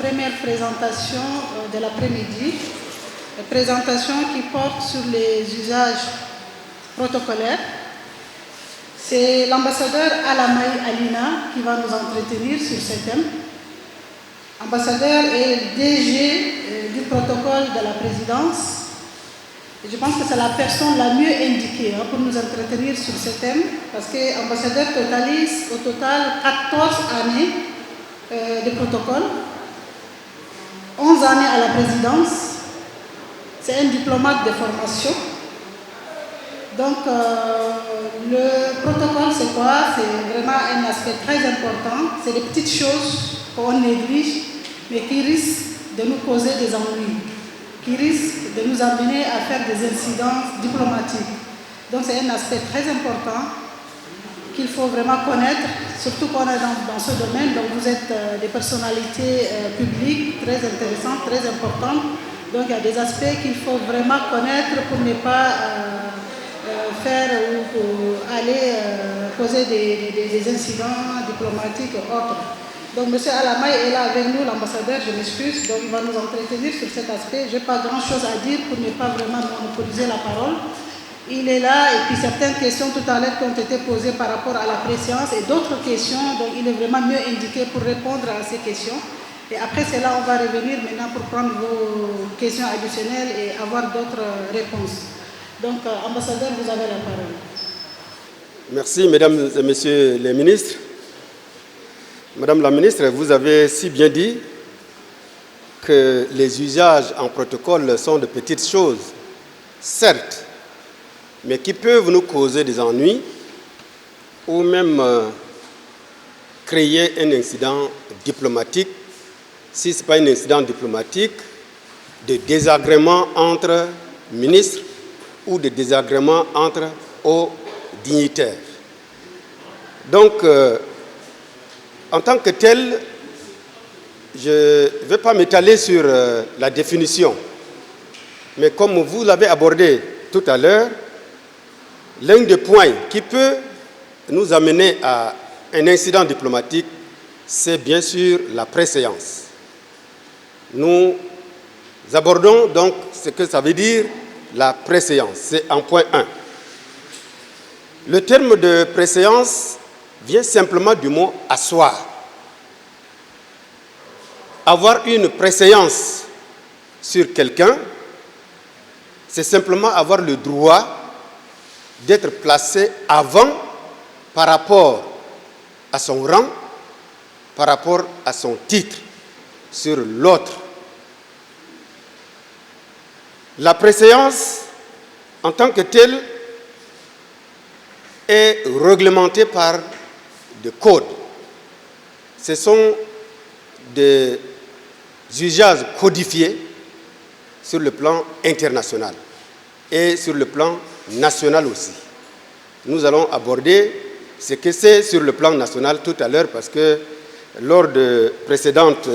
première présentation de l'après-midi, une présentation qui porte sur les usages protocolaires. C'est l'ambassadeur Alamay Alina qui va nous entretenir sur ce thème. Ambassadeur est DG du protocole de la présidence. Et je pense que c'est la personne la mieux indiquée pour nous entretenir sur ce thème, parce que l'ambassadeur totalise au total 14 années de protocole, 11 années à la présidence. C'est un diplomate de formation. Donc, le protocole, c'est quoi? C'est vraiment un aspect très important. C'est des petites choses qu'on néglige, mais qui risquent de nous causer des ennuis, qui risquent de nous amener à faire des incidents diplomatiques. Donc, c'est un aspect très important qu'il faut vraiment connaître, surtout qu'on est dans ce domaine. Donc, vous êtes des personnalités publiques très intéressantes, très importantes. Donc, il y a des aspects qu'il faut vraiment connaître pour ne pas faire ou aller causer des incidents diplomatiques ou autres. Donc, M. Alamay est là avec nous, l'ambassadeur, je m'excuse, donc il va nous entretenir sur cet aspect. Je n'ai pas grand-chose à dire pour ne pas vraiment monopoliser la parole. Il est là, et puis certaines questions tout à l'heure qui ont été posées par rapport à la préséance et d'autres questions, donc il est vraiment mieux indiqué pour répondre à ces questions. Et après cela, on va revenir maintenant pour prendre vos questions additionnelles et avoir d'autres réponses. Donc, ambassadeur, vous avez la parole. Merci, mesdames et messieurs les ministres. Madame la ministre, vous avez si bien dit que les usages en protocole sont de petites choses, certes, mais qui peuvent nous causer des ennuis ou même créer un incident diplomatique, si ce n'est pas un incident diplomatique, de désagrément entre ministres ou de désagréments entre hauts dignitaires. Donc, en tant que tel, je ne vais pas m'étaler sur la définition, mais comme vous l'avez abordé tout à l'heure, l'un des points qui peut nous amener à un incident diplomatique, c'est bien sûr la préséance. Nous abordons donc ce que ça veut dire la préséance, c'est en point 1. Le terme de préséance vient simplement du mot « asseoir ». Avoir une préséance sur quelqu'un, c'est simplement avoir le droit d'être placé avant par rapport à son rang, par rapport à son titre sur l'autre. La préséance, en tant que telle, est réglementée par des codes. Ce sont des usages codifiés sur le plan international et sur le plan national aussi. Nous allons aborder ce que c'est sur le plan national tout à l'heure parce que lors de précédentes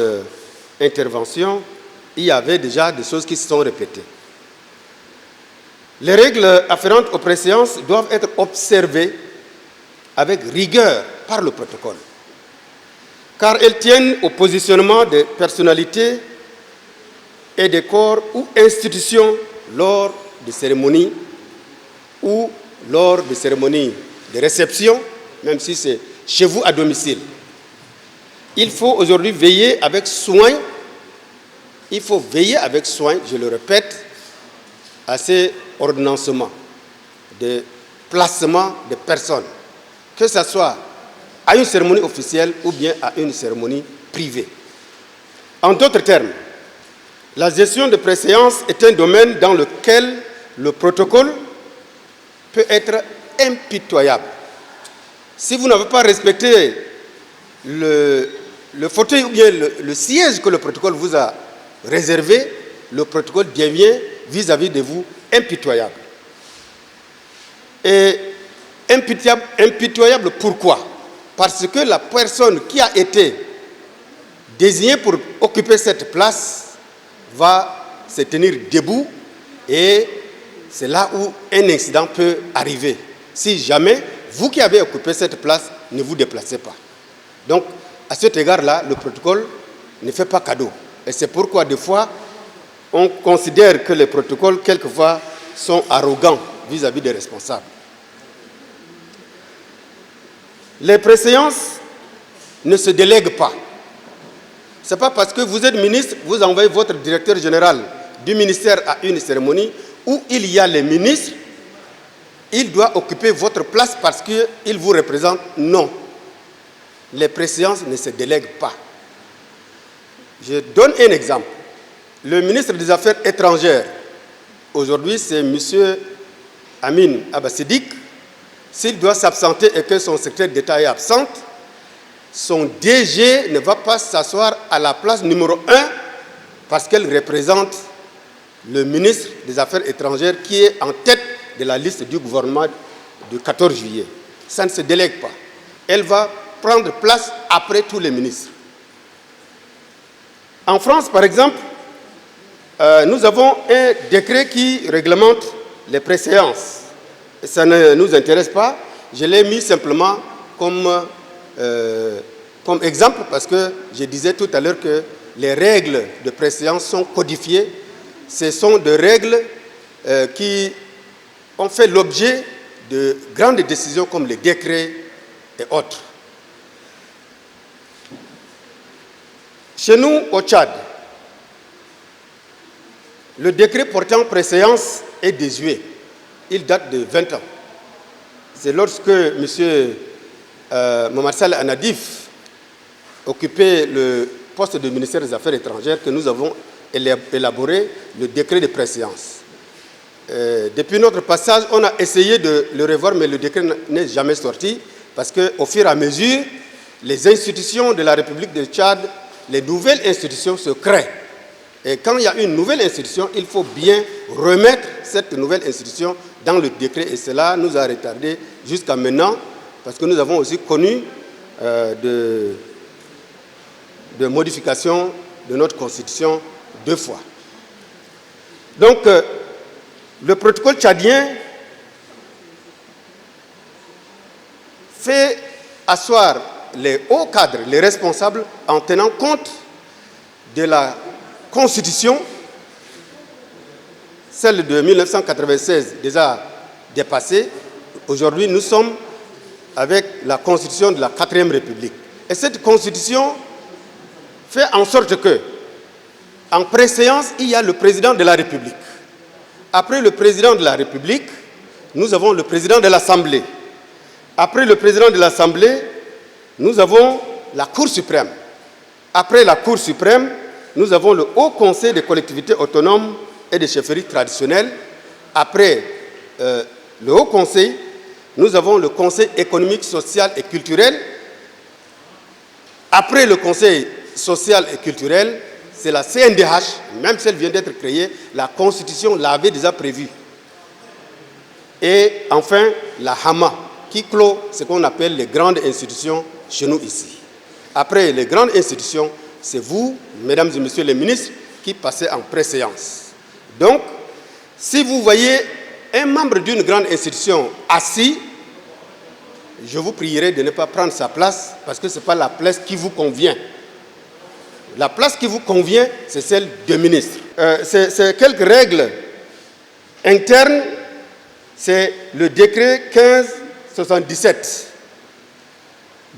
interventions, il y avait déjà des choses qui se sont répétées. Les règles afférentes aux préséances doivent être observées avec rigueur par le protocole, car elles tiennent au positionnement des personnalités et des corps ou institutions lors de cérémonies ou lors de cérémonies de réception, même si c'est chez vous à domicile. Il faut aujourd'hui veiller avec soin, je le répète, à ces ordonnancements de placement de personnes, que ce soit à une cérémonie officielle ou bien à une cérémonie privée. En d'autres termes, la gestion de préséance est un domaine dans lequel le protocole peut être impitoyable. Si vous n'avez pas respecté le fauteuil ou bien le siège que le protocole vous a réservé, le protocole devient vis-à-vis de vous impitoyable. Et impitoyable pourquoi? Parce que la personne qui a été désignée pour occuper cette place va se tenir debout et c'est là où un incident peut arriver. Si jamais, vous qui avez occupé cette place, ne vous déplacez pas. Donc, à cet égard-là, le protocole ne fait pas cadeau. Et c'est pourquoi, des fois, on considère que les protocoles, quelquefois, sont arrogants vis-à-vis des responsables. Les préséances ne se délèguent pas. Ce n'est pas parce que vous êtes ministre, vous envoyez votre directeur général du ministère à une cérémonie où il y a les ministres, il doit occuper votre place parce qu'il vous représente. Non. Les préséances ne se délèguent pas. Je donne un exemple. Le ministre des Affaires étrangères, aujourd'hui c'est M. Amin Abbassidik. S'il doit s'absenter et que son secrétaire d'État est absente, son DG ne va pas s'asseoir à la place numéro 1 parce qu'elle représente le ministre des Affaires étrangères qui est en tête de la liste du gouvernement du 14 juillet. Ça ne se délègue pas. Elle va prendre place après tous les ministres. En France, par exemple, nous avons un décret qui réglemente les préséances. Ça ne nous intéresse pas. Je l'ai mis simplement comme exemple parce que je disais tout à l'heure que les règles de préséance sont codifiées. Ce sont des règles qui ont fait l'objet de grandes décisions comme les décrets et autres. Chez nous, au Tchad, le décret portant préséance est désuet. Il date de 20 ans. C'est lorsque M. Momar Saleh Anadif occupait le poste de ministère des Affaires étrangères que nous avons élaboré le décret de préséance. Depuis notre passage, on a essayé de le revoir, mais le décret n'est jamais sorti parce qu'au fur et à mesure, les institutions de la République du Tchad, les nouvelles institutions se créent. Et quand il y a une nouvelle institution, il faut bien remettre cette nouvelle institution dans le décret. Et cela nous a retardé jusqu'à maintenant, parce que nous avons aussi connu de modifications de notre Constitution 2 fois. Donc, le protocole tchadien fait asseoir les hauts cadres, les responsables, en tenant compte de la Constitution, celle de 1996 déjà dépassée. Aujourd'hui, nous sommes avec la Constitution de la 4e République. Et cette Constitution fait en sorte que, en préséance, il y a le président de la République. Après le président de la République, nous avons le président de l'Assemblée. Après le président de l'Assemblée, nous avons la Cour suprême. Après la Cour suprême, nous avons le Haut Conseil des collectivités autonomes et des chefferies traditionnelles. Après le Haut Conseil, nous avons le Conseil économique, social et culturel. Après le Conseil social et culturel, c'est la CNDH, même si elle vient d'être créée, la Constitution l'avait déjà prévue. Et enfin, la HAMA, qui clôt ce qu'on appelle les grandes institutions chez nous ici. Après les grandes institutions, c'est vous, mesdames et messieurs les ministres, qui passez en préséance. Donc, si vous voyez un membre d'une grande institution assis, je vous prierai de ne pas prendre sa place parce que ce n'est pas la place qui vous convient. La place qui vous convient, c'est celle de ministre. C'est quelques règles internes. C'est le décret 1577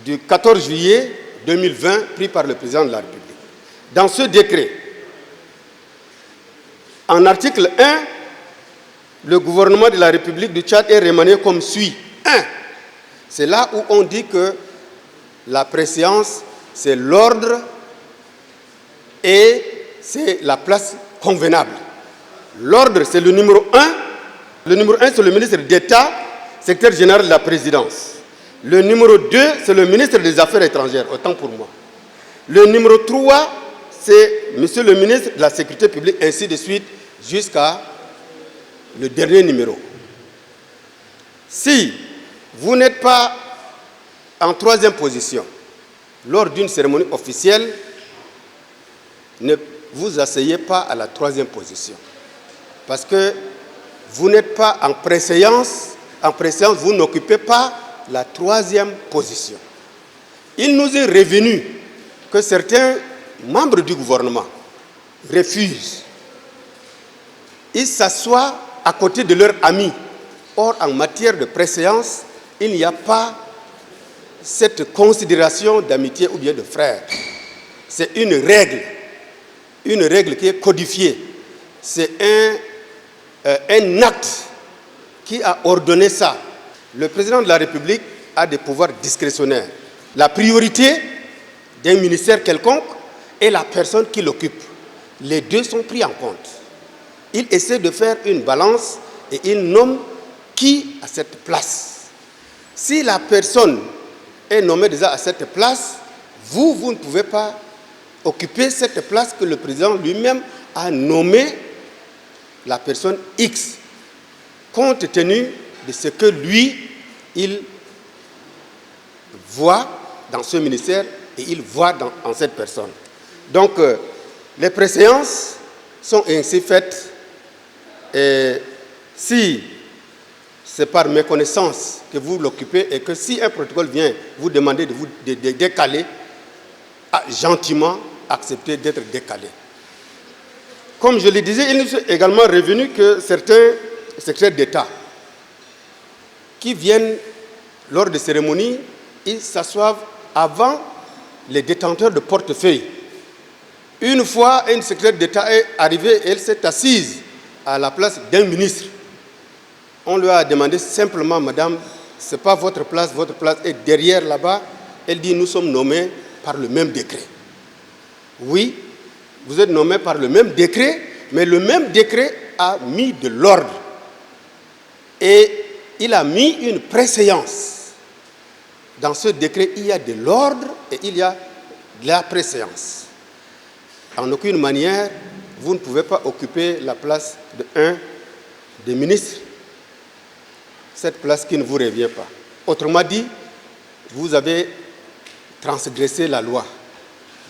du 14 juillet 2020 pris par le président de la République. Dans ce décret, en article 1, le gouvernement de la République du Tchad est remanié comme suit. 1. C'est là où on dit que la préséance, c'est l'ordre et c'est la place convenable. L'ordre, c'est le numéro 1. Le numéro 1, c'est le ministre d'État, secrétaire général de la présidence. Le numéro 2, c'est le ministre des Affaires étrangères, autant pour moi. Le numéro 3, c'est monsieur le ministre de la Sécurité publique, ainsi de suite, jusqu'à le dernier numéro. Si vous n'êtes pas en 3e position lors d'une cérémonie officielle, ne vous asseyez pas à la 3e position. Parce que vous n'êtes pas en préséance. En préséance, vous n'occupez pas la 3e position. Il nous est revenu que certains membres du gouvernement refusent. Ils s'assoient à côté de leurs amis. Or, en matière de préséance, il n'y a pas cette considération d'amitié ou bien de frère. C'est une règle qui est codifiée. C'est un acte qui a ordonné ça. Le président de la République a des pouvoirs discrétionnaires. La priorité d'un ministère quelconque est la personne qui l'occupe. Les deux sont pris en compte. Il essaie de faire une balance et il nomme qui à cette place. Si la personne est nommée déjà à cette place, vous ne pouvez pas occuper cette place que le président lui-même a nommée la personne X, compte tenu de ce que lui, il voit dans ce ministère et il voit en cette personne. Donc, les préséances sont ainsi faites. Et si c'est par méconnaissance que vous l'occupez et que si un protocole vient vous demander de décaler, gentiment acceptez d'être décalé. Comme je le disais, il nous est également revenu que certains secrétaires d'État qui viennent lors de cérémonies, ils s'assoient avant les détenteurs de portefeuille. Une fois, une secrétaire d'État est arrivée, elle s'est assise à la place d'un ministre. On lui a demandé simplement, madame, ce n'est pas votre place est derrière là-bas. Elle dit, nous sommes nommés par le même décret. Oui, vous êtes nommés par le même décret, mais le même décret a mis de l'ordre. Et il a mis une préséance. Dans ce décret, il y a de l'ordre et il y a de la préséance. En aucune manière, vous ne pouvez pas occuper la place d'un des ministres, cette place qui ne vous revient pas. Autrement dit, vous avez transgressé la loi.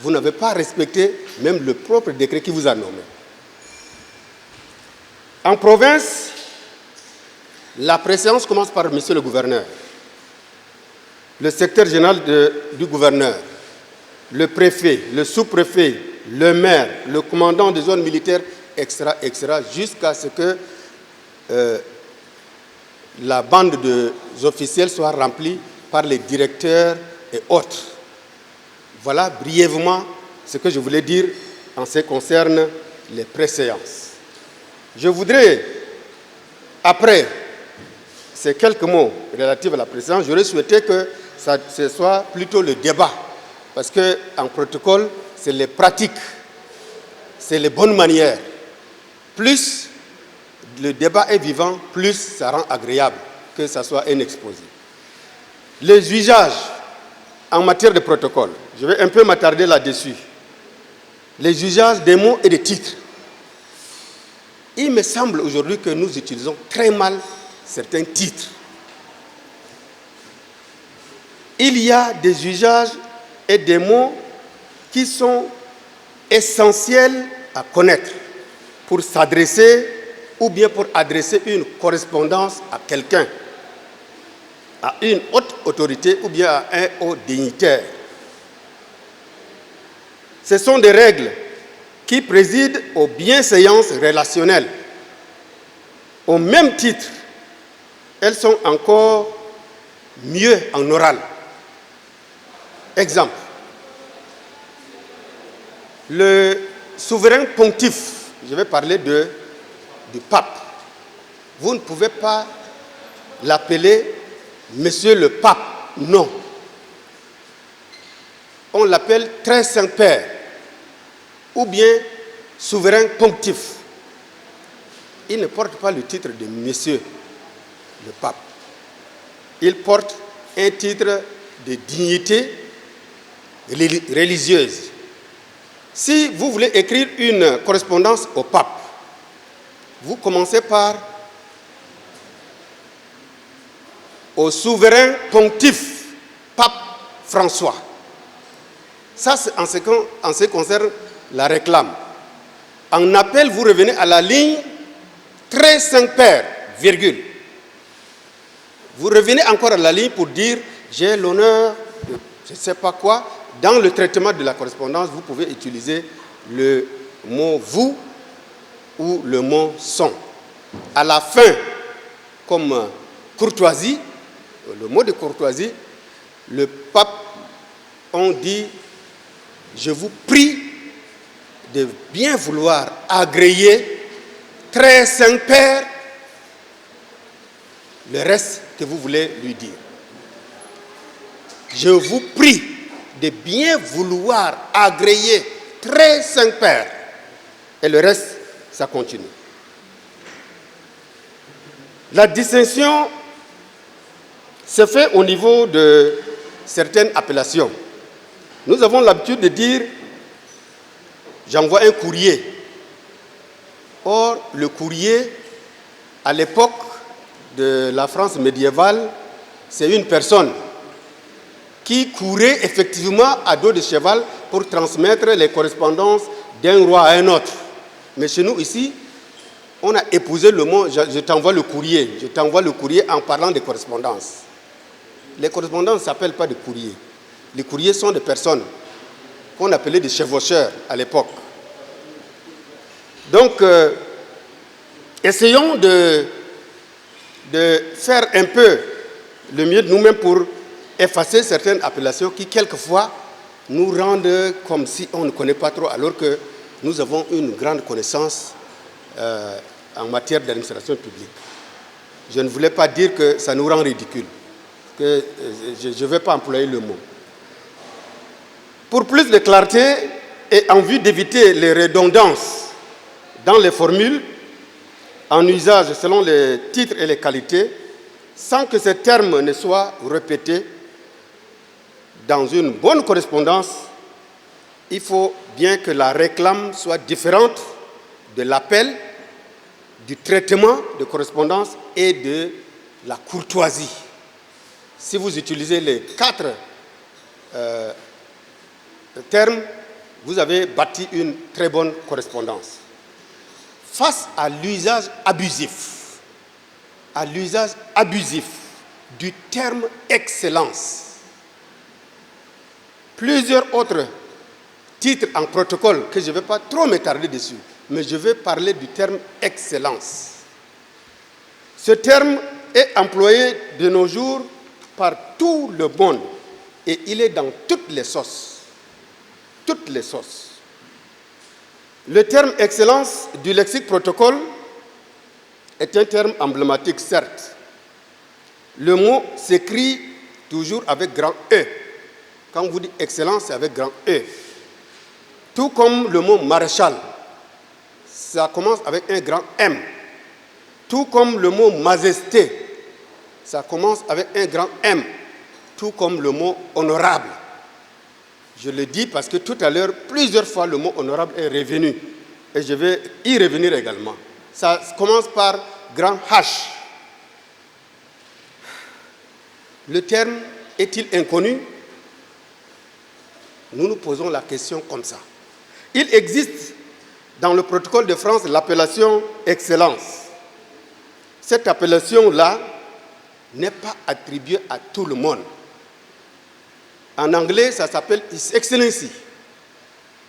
Vous n'avez pas respecté même le propre décret qui vous a nommé. En province, la préséance commence par monsieur le gouverneur, le secrétaire général du gouverneur, le préfet, le sous-préfet, le maire, le commandant des zones militaires, etc., jusqu'à ce que la bande des officiels soit remplie par les directeurs et autres. Voilà brièvement ce que je voulais dire en ce qui concerne les préséances. Je voudrais, après ces quelques mots relatifs à la préséance, j'aurais souhaité que ce soit plutôt le débat, parce qu'en protocole, c'est les pratiques, c'est les bonnes manières. Plus le débat est vivant, plus ça rend agréable que ce soit un exposé. Les usages en matière de protocole, je vais un peu m'attarder là-dessus. Les usages des mots et des titres. Il me semble aujourd'hui que nous utilisons très mal certains titres. Il y a des usages et des mots qui sont essentiels à connaître pour s'adresser ou bien pour adresser une correspondance à quelqu'un, à une haute autorité ou bien à un haut dignitaire. Ce sont des règles qui président aux bienséances relationnelles. Au même titre, elles sont encore mieux en oral. Exemple, le souverain pontife, je vais parler du pape. Vous ne pouvez pas l'appeler Monsieur le pape, non. On l'appelle très Saint-Père ou bien souverain pontife. Il ne porte pas le titre de Monsieur le pape. Il porte un titre de dignité religieuse. Si vous voulez écrire une correspondance au pape, vous commencez par au souverain pontife, pape François. Ça, c'est en ce qui concerne la réclame. En appel, vous revenez à la ligne très Saint-Père, virgule. Vous revenez encore à la ligne pour dire j'ai l'honneur de je ne sais pas quoi. Dans le traitement de la correspondance, vous pouvez utiliser le mot vous ou le mot son. À la fin, comme courtoisie, le mot de courtoisie, le pape, on dit, je vous prie de bien vouloir agréer très Saint-Père le reste que vous voulez lui dire. Je vous prie de bien vouloir agréer très Saint-Père. Et le reste, ça continue. La distinction se fait au niveau de certaines appellations. Nous avons l'habitude de dire « j'envoie un courrier ». Or, le courrier, à l'époque de la France médiévale, c'est une personne qui courait effectivement à dos de cheval pour transmettre les correspondances d'un roi à un autre. Mais chez nous, ici, on a épousé le mot « je t'envoie le courrier ». Je t'envoie le courrier en parlant des correspondances. Les correspondances ne s'appellent pas des courriers. Les courriers sont des personnes qu'on appelait des chevaucheurs à l'époque. Donc, essayons de faire un peu le mieux de nous-mêmes pour effacer certaines appellations qui, quelquefois, nous rendent comme si on ne connaît pas trop, alors que nous avons une grande connaissance en matière d'administration publique. Je ne voulais pas dire que ça nous rend ridicule, que je ne vais pas employer le mot. Pour plus de clarté et en vue d'éviter les redondances dans les formules, en usage selon les titres et les qualités, sans que ces termes ne soient répétés dans une bonne correspondance, il faut bien que la réclame soit différente de l'appel, du traitement de correspondance et de la courtoisie. Si vous utilisez les 4 termes, vous avez bâti une très bonne correspondance. Face à l'usage abusif du terme excellence, plusieurs autres titres en protocole que je ne vais pas trop m'attarder dessus, mais je vais parler du terme excellence. Ce terme est employé de nos jours par tout le monde et il est dans toutes les sauces. Toutes les sauces. Le terme excellence du lexique protocole est un terme emblématique, certes. Le mot s'écrit toujours avec grand E. Quand vous dites excellence, c'est avec grand E. Tout comme le mot maréchal, ça commence avec un grand M. Tout comme le mot majesté, ça commence avec un grand M. Tout comme le mot honorable. Je le dis parce que tout à l'heure, plusieurs fois, le mot honorable est revenu. Et je vais y revenir également. Ça commence par grand H. Le terme est-il inconnu? Nous nous posons la question comme ça. Il existe dans le protocole de France l'appellation excellence. Cette appellation-là n'est pas attribuée à tout le monde. En anglais, ça s'appelle His Excellency.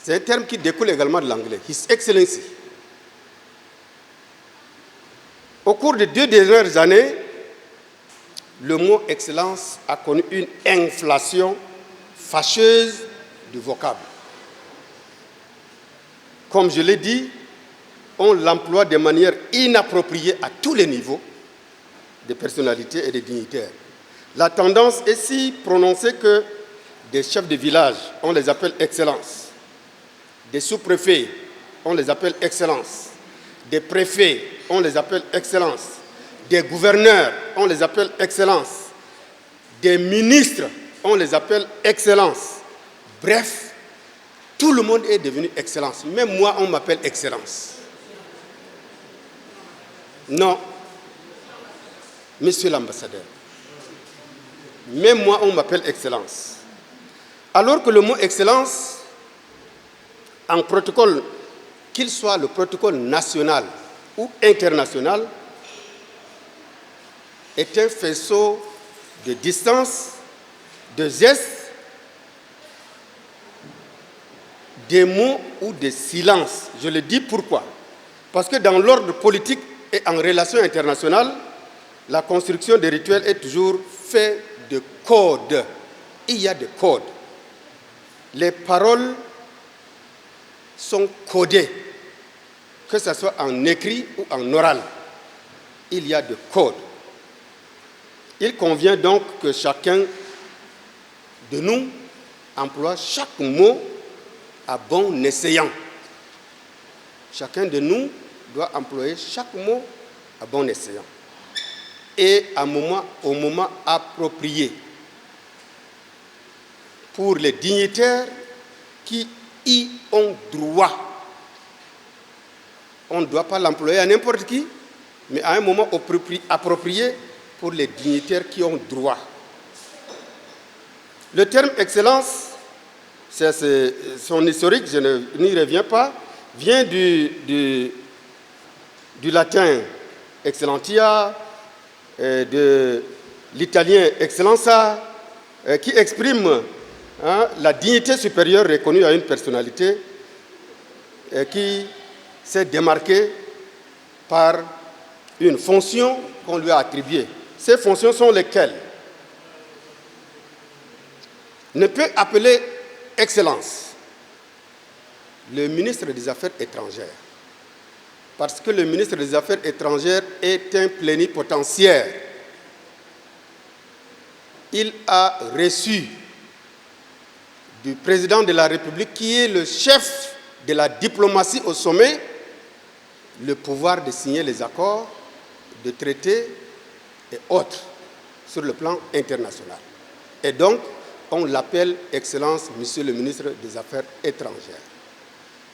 C'est un terme qui découle également de l'anglais. His Excellency. Au cours des 2 dernières années, le mot excellence a connu une inflation fâcheuse du vocable. Comme je l'ai dit, on l'emploie de manière inappropriée à tous les niveaux de personnalités et de dignitaires. La tendance est si prononcée que des chefs de village, on les appelle excellence. Des sous-préfets, on les appelle excellence. Des préfets, on les appelle excellence. Des gouverneurs, on les appelle excellence. Des ministres, on les appelle excellence. Bref, tout le monde est devenu excellence. Même moi, on m'appelle excellence. Non, monsieur l'ambassadeur. Même moi, on m'appelle excellence. Alors que le mot excellence, en protocole, qu'il soit le protocole national ou international, est un faisceau de distance, de gestes, des mots ou des silences. Je le dis pourquoi. Parce que dans l'ordre politique et en relations internationales, la construction des rituels est toujours faite de codes. Il y a des codes. Les paroles sont codées, que ce soit en écrit ou en oral. Il y a des codes. Il convient donc que chacun de nous emploie chaque mot à bon escient. Chacun de nous doit employer chaque mot à bon escient et au moment approprié. Pour les dignitaires qui y ont droit, on ne doit pas l'employer à n'importe qui, mais à un moment approprié pour les dignitaires qui ont droit. Le terme excellence, c'est son historique, je n'y reviens pas, vient du latin excellentia, de l'italien excellenza, qui exprime la dignité supérieure reconnue à une personnalité qui s'est démarquée par une fonction qu'on lui a attribuée. Ces fonctions sont lesquelles? Ne peut appeler excellence le ministre des Affaires étrangères, parce que le ministre des Affaires étrangères est un plénipotentiaire. Il a reçu du président de la République, qui est le chef de la diplomatie au sommet, le pouvoir de signer les accords, de traiter et autres sur le plan international. Et donc, on l'appelle Excellence, Monsieur le ministre des Affaires étrangères.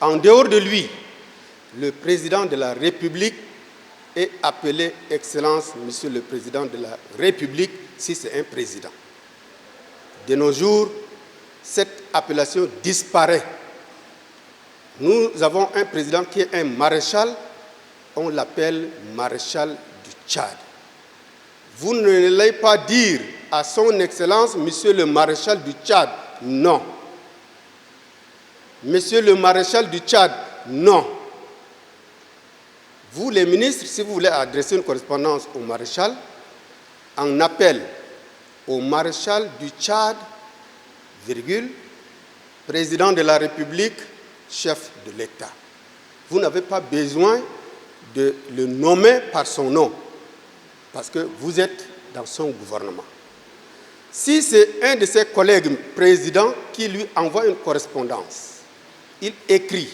En dehors de lui, le président de la République est appelé Excellence, Monsieur le Président de la République, si c'est un président. De nos jours, cette appellation disparaît. Nous avons un président qui est un maréchal, on l'appelle maréchal du Tchad. Vous ne l'allez pas dire à son Excellence, Monsieur le maréchal du Tchad, non. Monsieur le maréchal du Tchad, non. Vous, les ministres, si vous voulez adresser une correspondance au maréchal, en appel au maréchal du Tchad, virgule, président de la République, chef de l'État. Vous n'avez pas besoin de le nommer par son nom, parce que vous êtes dans son gouvernement. Si c'est un de ses collègues présidents qui lui envoie une correspondance, il écrit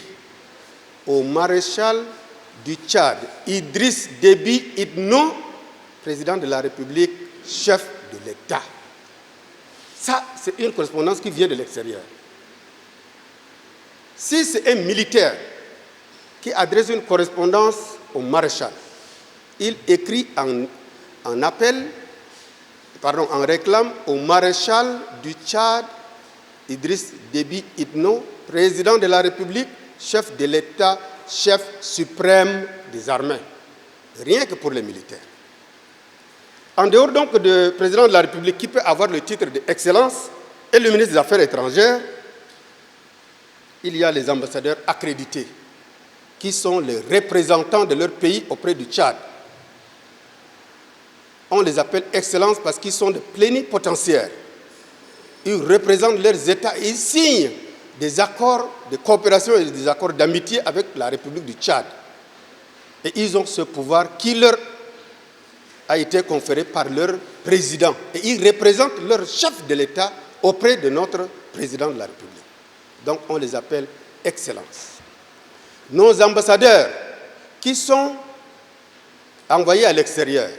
au maréchal du Tchad, Idriss Déby Itno, président de la République, chef de l'État. Ça, c'est une correspondance qui vient de l'extérieur. Si c'est un militaire qui adresse une correspondance au maréchal, il écrit en réclame au maréchal du Tchad, Idriss Déby Itno, président de la République, chef de l'État, chef suprême des armées. Rien que pour les militaires. En dehors donc du président de la République qui peut avoir le titre d'Excellence et le ministre des Affaires étrangères, il y a les ambassadeurs accrédités qui sont les représentants de leur pays auprès du Tchad. On les appelle Excellences parce qu'ils sont des plénipotentiaires. Ils représentent leurs États et ils signent des accords de coopération et des accords d'amitié avec la République du Tchad. Et ils ont ce pouvoir qui leur a été conféré par leur président. Et ils représentent leur chef de l'État auprès de notre président de la République. Donc on les appelle Excellences. Nos ambassadeurs qui sont envoyés à l'extérieur,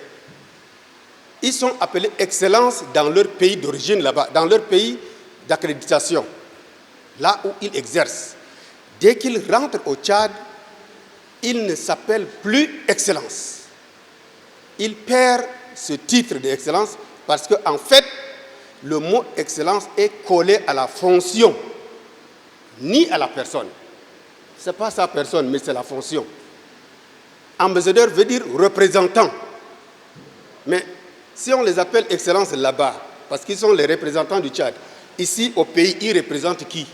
ils sont appelés Excellences dans leur pays d'origine là-bas, dans leur pays d'accréditation, là où ils exercent. Dès qu'ils rentrent au Tchad, ils ne s'appellent plus Excellence. Ils perdent ce titre d'Excellence parce qu'en fait, le mot Excellence est collé à la fonction, ni à la personne. Ce n'est pas sa personne, mais c'est la fonction. Ambassadeur veut dire représentant. Mais si on les appelle Excellence là-bas, parce qu'ils sont les représentants du Tchad, ici au pays, ils représentent qui?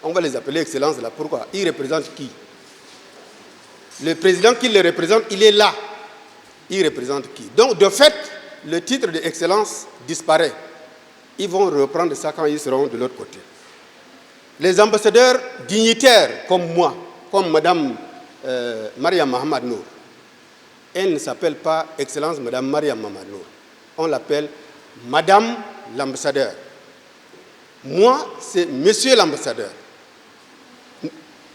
On va les appeler Excellence là. Pourquoi? Ils représentent qui? Le président qui les représente, il est là. Il représente qui? Donc, de fait, le titre d'Excellence disparaît. Ils vont reprendre ça quand ils seront de l'autre côté. Les ambassadeurs dignitaires comme moi, comme Madame Maria Mahamad Nour, elle ne s'appelle pas Excellence Madame Maria Mahamad Nour. On l'appelle Madame l'ambassadeur. Moi, c'est Monsieur l'ambassadeur.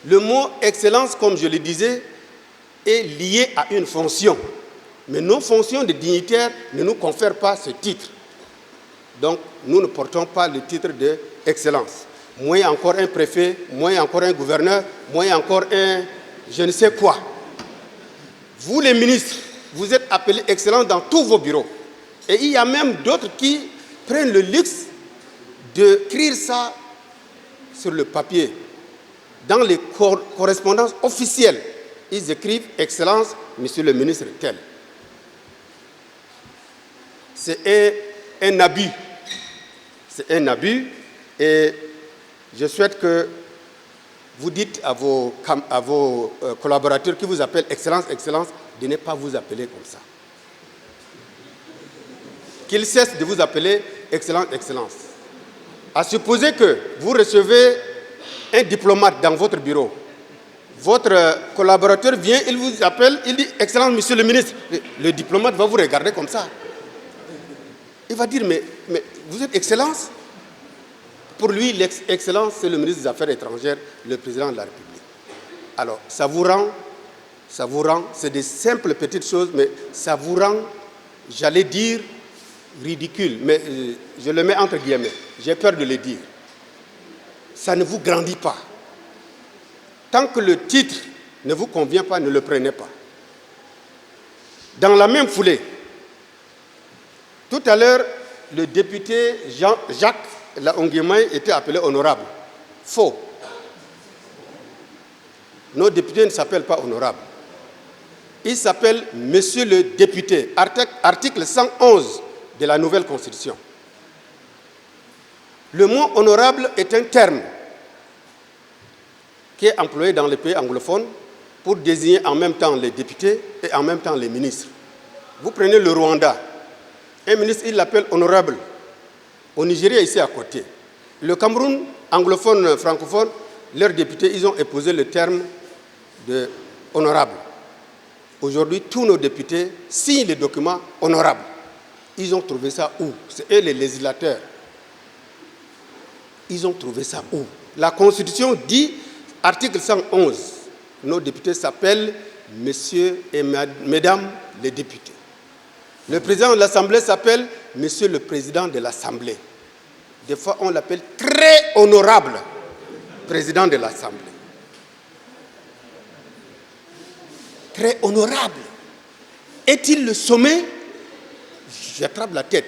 Le mot Excellence, comme je le disais, est lié à une fonction. Mais nos fonctions de dignitaires ne nous confèrent pas ce titre. Donc, nous ne portons pas le titre d'Excellence. Moins encore un préfet, moins encore un gouverneur, moins encore un je ne sais quoi. Vous, les ministres, vous êtes appelés Excellence dans tous vos bureaux. Et il y a même d'autres qui prennent le luxe d'écrire ça sur le papier. Dans les correspondances officielles, ils écrivent Excellence, Monsieur le ministre tel. C'est un abus. C'est un abus et je souhaite que vous dites à vos collaborateurs qui vous appellent Excellence, Excellence, de ne pas vous appeler comme ça. Qu'ils cessent de vous appeler Excellence, Excellence. À supposer que vous recevez un diplomate dans votre bureau, votre collaborateur vient, il vous appelle, il dit Excellence, Monsieur le ministre. Le diplomate va vous regarder comme ça. Il va dire, mais vous êtes Excellence? Pour lui, l'excellence, c'est le ministre des Affaires étrangères, le président de la République. Alors, ça vous rend, c'est des simples petites choses, mais ça vous rend, j'allais dire, ridicule. Mais je le mets entre guillemets, j'ai peur de le dire. Ça ne vous grandit pas. Tant que le titre ne vous convient pas, ne le prenez pas. Dans la même foulée, tout à l'heure, le député Jacques Laonguemaï était appelé honorable. Faux. Nos députés ne s'appellent pas honorables. Ils s'appellent Monsieur le député, article 111 de la nouvelle Constitution. Le mot honorable est un terme qui est employé dans les pays anglophones pour désigner en même temps les députés et en même temps les ministres. Vous prenez le Rwanda. Un ministre, il l'appelle honorable. Au Nigeria, ici à côté. Le Cameroun, anglophone, francophone, leurs députés, ils ont épousé le terme de honorable. Aujourd'hui, tous nos députés signent les documents honorables. Ils ont trouvé ça où? C'est eux les législateurs. Ils ont trouvé ça où? La Constitution dit, article 111, nos députés s'appellent Messieurs et Mesdames les députés. Le président de l'Assemblée s'appelle Monsieur le Président de l'Assemblée. Des fois, on l'appelle très honorable Président de l'Assemblée. Très honorable. Est-il le sommet? J'attrape la tête.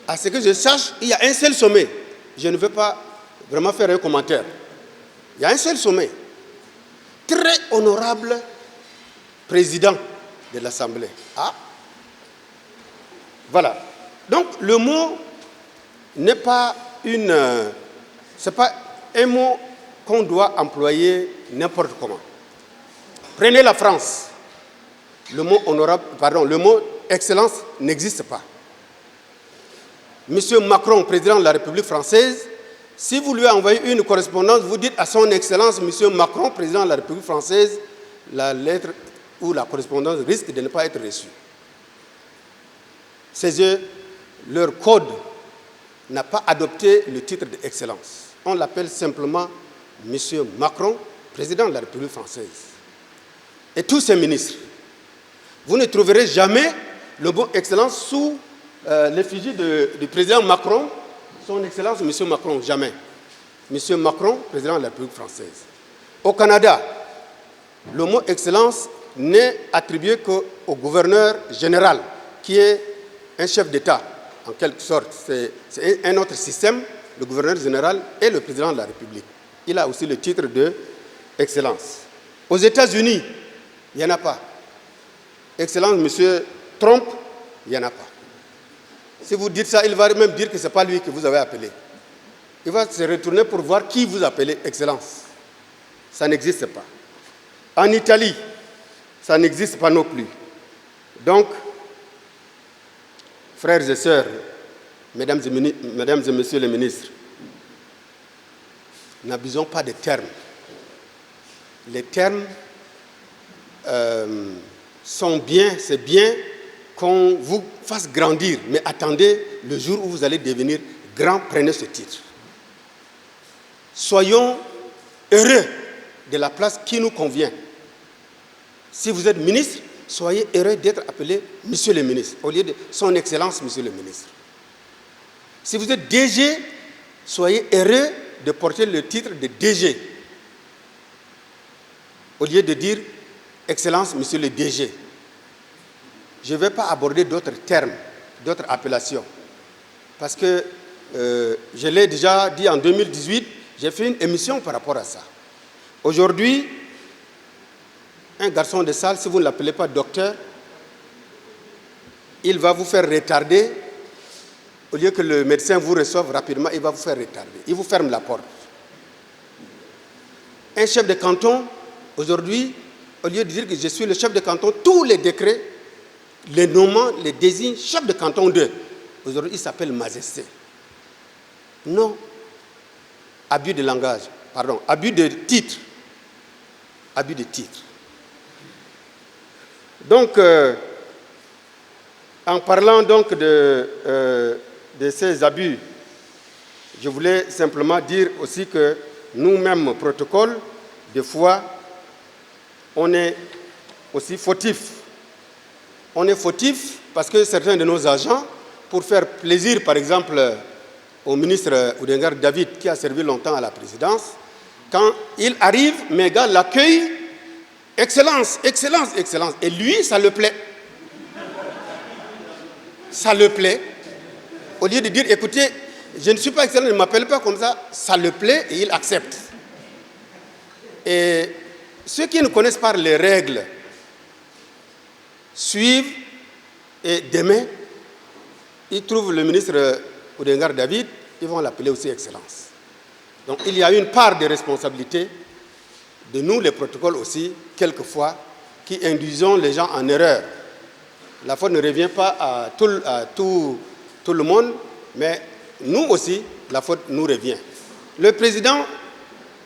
À ce que je sache, il y a un seul sommet. Je ne veux pas vraiment faire un commentaire. Il y a un seul sommet. Très honorable Président de l'Assemblée. Ah! Voilà. Donc, le mot n'est pas c'est pas un mot qu'on doit employer n'importe comment. Prenez la France. Le mot honorable, le mot excellence n'existe pas. Monsieur Macron, président de la République française, si vous lui envoyez une correspondance, vous dites à son excellence, Monsieur Macron, président de la République française, la lettre ou la correspondance risque de ne pas être reçue. C'est eux, leur code n'a pas adopté le titre d'excellence. On l'appelle simplement Monsieur Macron, président de la République française. Et tous ses ministres. Vous ne trouverez jamais le mot excellence sous l'effigie du président Macron, son excellence Monsieur Macron, jamais. Monsieur Macron, président de la République française. Au Canada, le mot excellence n'est attribué qu'au gouverneur général, qui est un chef d'État, en quelque sorte. C'est un autre système, le gouverneur général et le président de la République. Il a aussi le titre d'excellence. Aux États-Unis, il n'y en a pas. Excellence, Monsieur Trump, il n'y en a pas. Si vous dites ça, il va même dire que ce n'est pas lui que vous avez appelé. il va se retourner pour voir qui vous appelez Excellence. Ça n'existe pas. En Italie, ça n'existe pas non plus. Donc, frères et sœurs, mesdames et messieurs les ministres, n'abusons pas des termes. Les termes sont bien, c'est bien qu'on vous fasse grandir, mais attendez le jour où vous allez devenir grand, prenez ce titre. Soyons heureux de la place qui nous convient. Si vous êtes ministre, soyez heureux d'être appelé Monsieur le ministre, au lieu de Son Excellence Monsieur le ministre. Si vous êtes DG, soyez heureux de porter le titre de DG, au lieu de dire Excellence Monsieur le DG. Je ne vais pas aborder d'autres termes, d'autres appellations, parce que je l'ai déjà dit en 2018, j'ai fait une émission par rapport à ça. Aujourd'hui, un garçon de salle, si vous ne l'appelez pas docteur, il va vous faire retarder. Au lieu que le médecin vous reçoive rapidement, il va vous faire retarder. Il vous ferme la porte. Un chef de canton, aujourd'hui, au lieu de dire que je suis le chef de canton, tous les décrets, les nommants, les désignent chef de canton 2. Aujourd'hui, il s'appelle Majesté. Non. Abus de langage. Pardon. Abus de titre. Abus de titre. Donc, en parlant donc de ces abus, je voulais simplement dire aussi que nous-mêmes, protocole, des fois, on est aussi fautifs. On est fautifs parce que certains de nos agents, pour faire plaisir, par exemple, au ministre Oudengar David, qui a servi longtemps à la présidence, quand il arrive, mes gars l'accueillent, Excellence, Excellence, Excellence. Et lui, ça le plaît. Ça le plaît. Au lieu de dire, écoutez, je ne suis pas excellent, ne m'appelle pas comme ça le plaît et il accepte. Et ceux qui ne connaissent pas les règles suivent et demain, ils trouvent le ministre Oudengar David, ils vont l'appeler aussi Excellence. Donc il y a une part de responsabilité de nous, les protocoles aussi, quelquefois, qui induisons les gens en erreur. La faute ne revient pas à tout le monde, mais nous aussi, la faute nous revient. Le président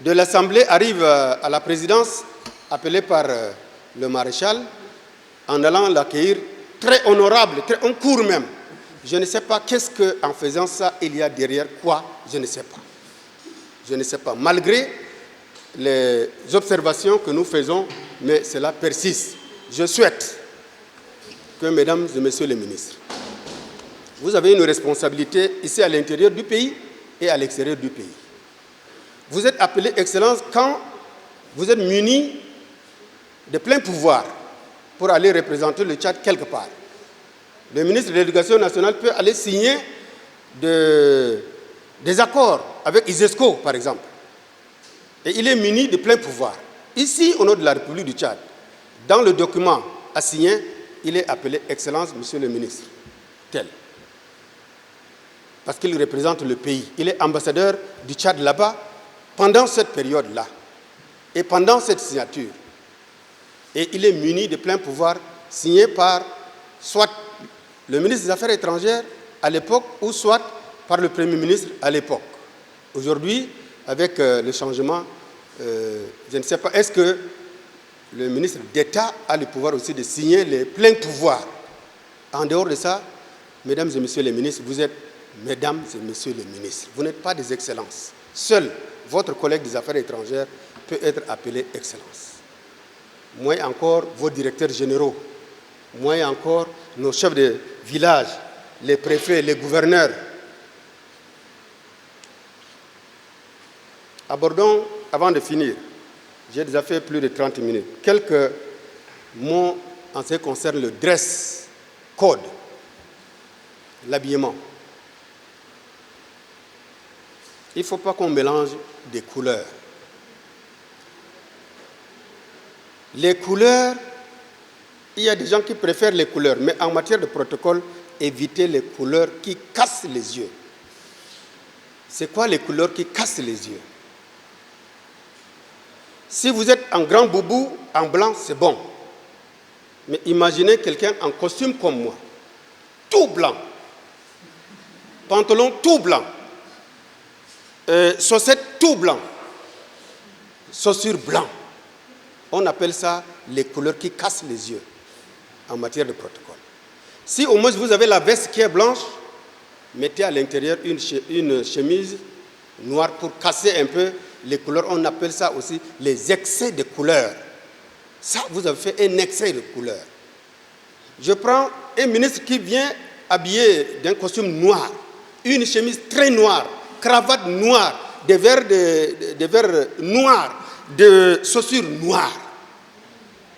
de l'Assemblée arrive à la présidence, appelé par le maréchal, en allant l'accueillir, très honorable, très en cours même. Je ne sais pas qu'est-ce qu'en faisant ça, il y a derrière quoi, je ne sais pas. Je ne sais pas, malgré les observations que nous faisons, mais cela persiste. Je souhaite que, mesdames et messieurs les ministres, vous avez une responsabilité ici à l'intérieur du pays et à l'extérieur du pays. Vous êtes appelé Excellence quand vous êtes muni de plein pouvoir pour aller représenter le Tchad quelque part. Le ministre de l'Éducation nationale peut aller signer des accords avec ISESCO, par exemple. Et il est muni de plein pouvoir. Ici, au nom de la République du Tchad, dans le document à signer, il est appelé Excellence, Monsieur le ministre, tel. Parce qu'il représente le pays. Il est ambassadeur du Tchad là-bas pendant cette période-là et pendant cette signature. Et il est muni de plein pouvoir signé par soit le ministre des Affaires étrangères à l'époque ou soit par le Premier ministre à l'époque. Aujourd'hui, avec le changement, je ne sais pas, est-ce que le ministre d'État a le pouvoir aussi de signer les pleins pouvoirs? En dehors de ça, mesdames et messieurs les ministres, vous êtes mesdames et messieurs les ministres. Vous n'êtes pas des excellences. Seul votre collègue des affaires étrangères peut être appelé Excellence. Moins encore vos directeurs généraux, moins encore nos chefs de village, les préfets, les gouverneurs. Abordons, avant de finir, j'ai déjà fait plus de 30 minutes, quelques mots en ce qui concerne le dress code, l'habillement. Il ne faut pas qu'on mélange des couleurs. Les couleurs, il y a des gens qui préfèrent les couleurs, mais en matière de protocole, évitez les couleurs qui cassent les yeux. C'est quoi les couleurs qui cassent les yeux? Si vous êtes en grand boubou, en blanc, c'est bon. Mais imaginez quelqu'un en costume comme moi, tout blanc, pantalon tout blanc, chaussettes tout blanc, chaussures blancs. On appelle ça les couleurs qui cassent les yeux en matière de protocole. Si au moins vous avez la veste qui est blanche, mettez à l'intérieur une chemise noire pour casser un peu les couleurs. On appelle ça aussi les excès de couleurs. Ça, vous avez fait un excès de couleurs. Je prends un ministre qui vient habillé d'un costume noir, une chemise très noire, cravate noire, des verres noirs, des chaussures noires.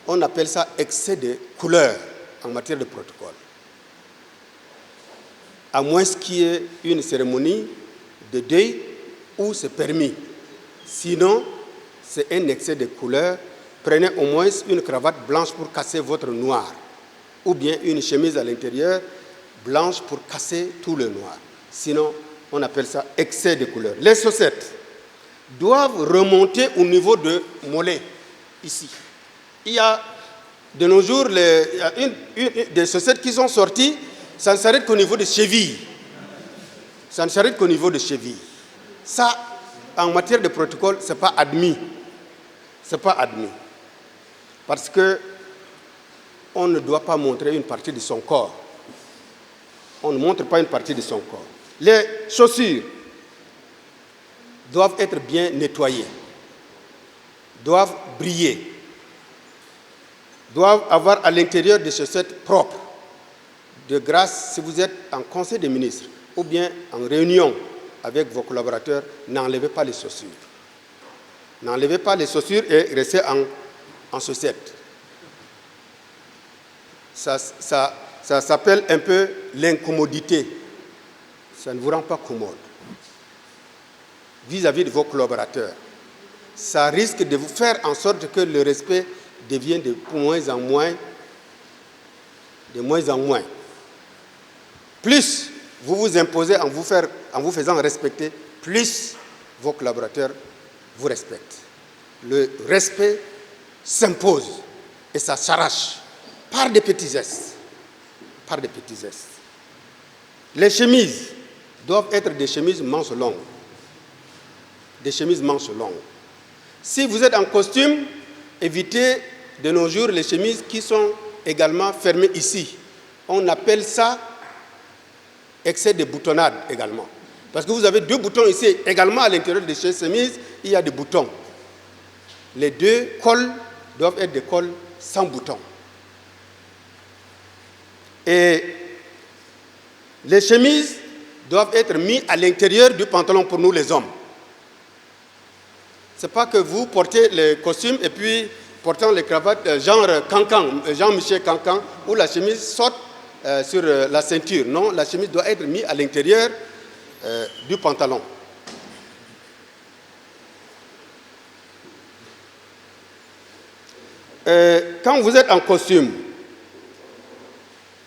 On appelle ça excès de couleurs en matière de protocole. À moins qu'il y ait une cérémonie de deuil où c'est permis. Sinon, c'est un excès de couleurs. Prenez au moins une cravate blanche pour casser votre noir. Ou bien une chemise à l'intérieur blanche pour casser tout le noir. Sinon, on appelle ça excès de couleurs. Les chaussettes doivent remonter au niveau de mollet, ici. Il y a de nos jours des chaussettes qui sont sorties, ça ne s'arrête qu'au niveau des chevilles. Ça ne s'arrête qu'au niveau des chevilles. Ça, en matière de protocole, ce n'est pas admis. Ce n'est pas admis. Parce que on ne doit pas montrer une partie de son corps. On ne montre pas une partie de son corps. Les chaussures doivent être bien nettoyées, doivent briller, doivent avoir à l'intérieur des chaussettes propres. De grâce, si vous êtes en conseil des ministres ou bien en réunion avec vos collaborateurs, n'enlevez pas les chaussures. N'enlevez pas les chaussures et restez en chaussettes. Ça s'appelle un peu l'incommodité. Ça ne vous rend pas commode vis-à-vis de vos collaborateurs. Ça risque de vous faire en sorte que le respect devienne de moins en moins. Plus vous vous imposez en vous faisant respecter, plus vos collaborateurs vous respectent. Le respect s'impose et ça s'arrache par des petits gestes. Par des petits gestes. Les chemises doivent être des chemises manches longues. Des chemises manches longues. Si vous êtes en costume, évitez de nos jours les chemises qui sont également fermées ici. On appelle ça excès de boutonnade également. Parce que vous avez deux boutons ici. Également à l'intérieur de ces chemises, il y a des boutons. Les deux cols doivent être des cols sans boutons. Et les chemises doivent être mises à l'intérieur du pantalon pour nous les hommes. Ce n'est pas que vous portez les costumes et puis portant les cravates genre Cancan, Jean-Michel Cancan, où la chemise saute sur la ceinture. Non, la chemise doit être mise à l'intérieur du pantalon. Quand vous êtes en costume,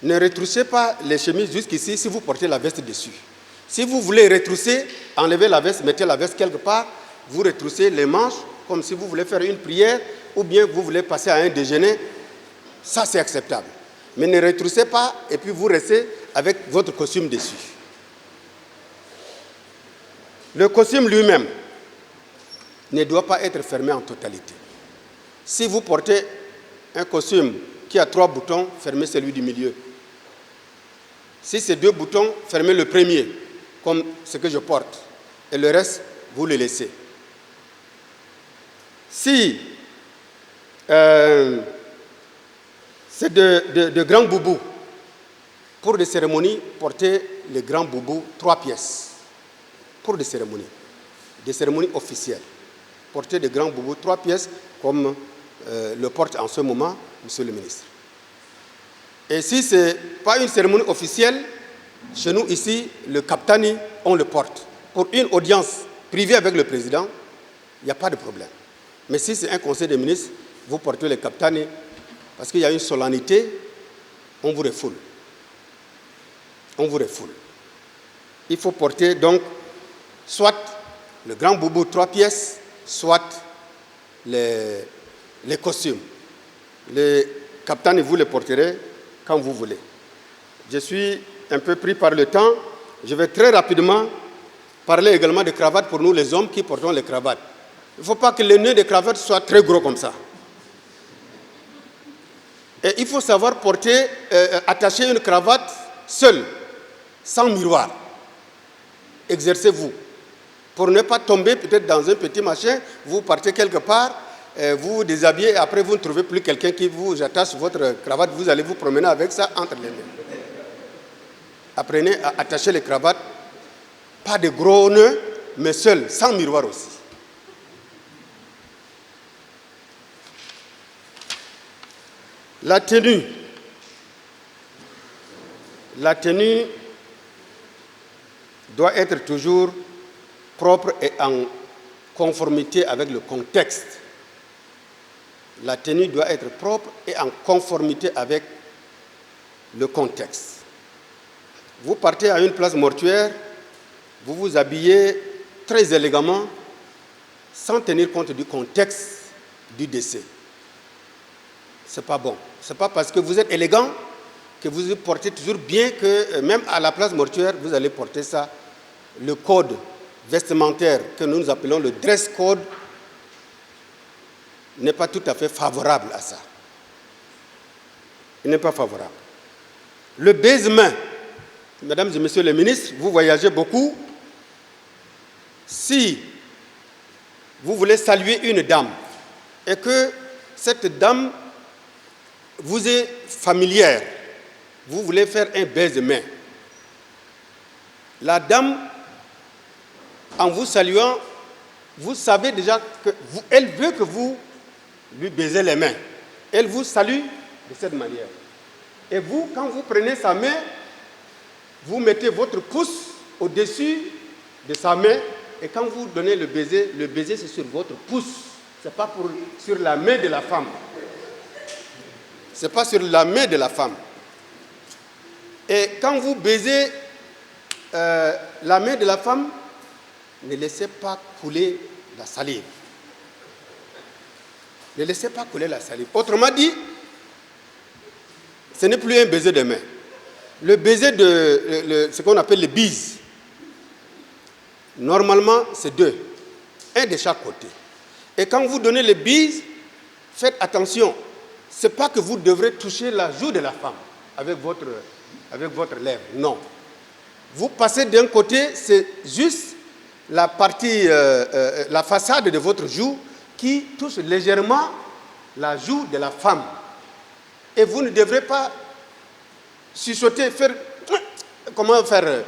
ne retroussez pas les chemises jusqu'ici si vous portez la veste dessus. Si vous voulez retrousser, enlevez la veste, mettez la veste quelque part, vous retroussez les manches comme si vous voulez faire une prière ou bien vous voulez passer à un déjeuner. Ça, c'est acceptable. Mais ne retroussez pas et puis vous restez avec votre costume dessus. Le costume lui-même ne doit pas être fermé en totalité. Si vous portez un costume qui a 3 boutons, fermez celui du milieu. Si c'est 2 boutons, fermez le premier, comme ce que je porte. Et le reste, vous le laissez. Si c'est de grands boubous, pour des cérémonies, portez les grands boubous 3 pièces. Pour des cérémonies officielles. Portez des grands boubous 3 pièces, comme le porte en ce moment, Monsieur le ministre. Et si ce n'est pas une cérémonie officielle, chez nous ici, le kaptani, on le porte. Pour une audience privée avec le président, il n'y a pas de problème. Mais si c'est un conseil des ministres, vous portez le kaptani, parce qu'il y a une solennité, on vous refoule. On vous refoule. Il faut porter donc soit le grand boubou 3 pièces, soit les costumes. Le capitaine, vous les porterez quand vous voulez. Je suis un peu pris par le temps. Je vais très rapidement parler également de cravates pour nous les hommes qui portons les cravates. Il ne faut pas que le nœud des cravates soit très gros comme ça. Et il faut savoir attacher une cravate seule, sans miroir. Exercez-vous. Pour ne pas tomber peut-être dans un petit machin, vous partez quelque part, vous vous déshabillez et après vous ne trouvez plus quelqu'un qui vous attache votre cravate, vous allez vous promener avec ça entre les mains. Apprenez à attacher les cravates, pas de gros nœuds, mais seul, sans miroir aussi. La tenue doit être toujours propre et en conformité avec le contexte. La tenue doit être propre et en conformité avec le contexte. Vous partez à une place mortuaire, vous vous habillez très élégamment, sans tenir compte du contexte du décès. Ce n'est pas bon. Ce n'est pas parce que vous êtes élégant que vous portez toujours bien que, même à la place mortuaire, vous allez porter ça. Le code vestimentaire que nous appelons le dress code n'est pas tout à fait favorable à ça. Il n'est pas favorable. Le baise-main, mesdames et messieurs les ministres, vous voyagez beaucoup. Si vous voulez saluer une dame et que cette dame vous est familière, vous voulez faire un baise-main. La dame, en vous saluant, vous savez déjà qu'elle veut que vous lui baisez les mains. Elle vous salue de cette manière. Et vous, quand vous prenez sa main, vous mettez votre pouce au-dessus de sa main. Et quand vous donnez le baiser c'est sur votre pouce. Ce n'est pas sur la main de la femme. Ce n'est pas sur la main de la femme. Et quand vous baisez la main de la femme, ne laissez pas couler la salive. Ne laissez pas couler la salive. Autrement dit, ce n'est plus un baiser de main. Le baiser ce qu'on appelle le bise, normalement, c'est 2. Un de chaque côté. Et quand vous donnez le bise, faites attention. Ce n'est pas que vous devrez toucher la joue de la femme avec votre lèvre. Non. Vous passez d'un côté, c'est juste la partie, la façade de votre joue qui touche légèrement la joue de la femme. Et vous ne devrez pas chuchoter, faire... Comment faire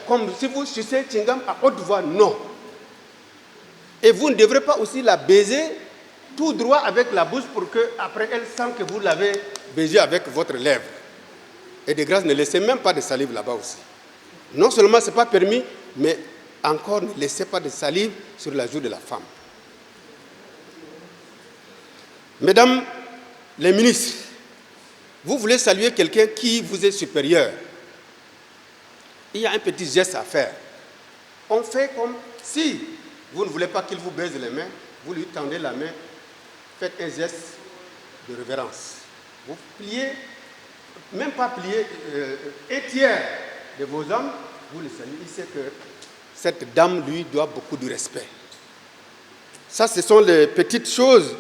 comme si vous sucez Chingam à haute voix, non. Et vous ne devrez pas aussi la baiser tout droit avec la bouche pour qu'après elle sente que vous l'avez baisé avec votre lèvre. Et de grâce, ne laissez même pas de salive là-bas aussi. Non seulement ce n'est pas permis, mais encore ne laissez pas de salive sur la joue de la femme. Mesdames les ministres, vous voulez saluer quelqu'un qui vous est supérieur. Il y a un petit geste à faire. On fait comme si vous ne voulez pas qu'il vous baise les mains, vous lui tendez la main, faites un geste de révérence. Vous pliez, même pas plier, un tiers de vos hommes, vous le saluez. Il sait que cette dame lui doit beaucoup de respect. Ça, ce sont les petites choses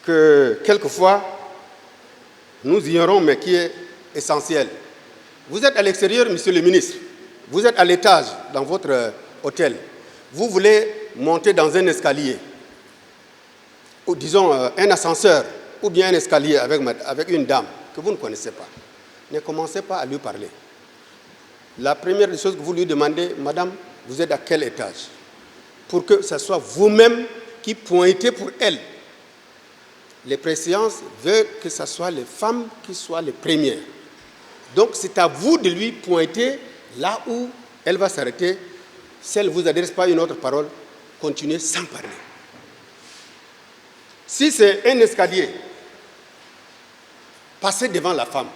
que quelquefois nous ignorons, mais qui est essentiel. Vous êtes à l'extérieur, monsieur le ministre. Vous êtes à l'étage dans votre hôtel. Vous voulez monter dans un escalier, ou disons un ascenseur, ou bien un escalier avec une dame que vous ne connaissez pas. Ne commencez pas à lui parler. La première des choses que vous lui demandez, madame, vous êtes à quel étage? Pour que ce soit vous-même qui pointez pour elle. Les préséances veulent que ce soit les femmes qui soient les premières. Donc c'est à vous de lui pointer là où elle va s'arrêter. Si elle ne vous adresse pas une autre parole, continuez sans parler. Si c'est un escalier, passez devant la femme.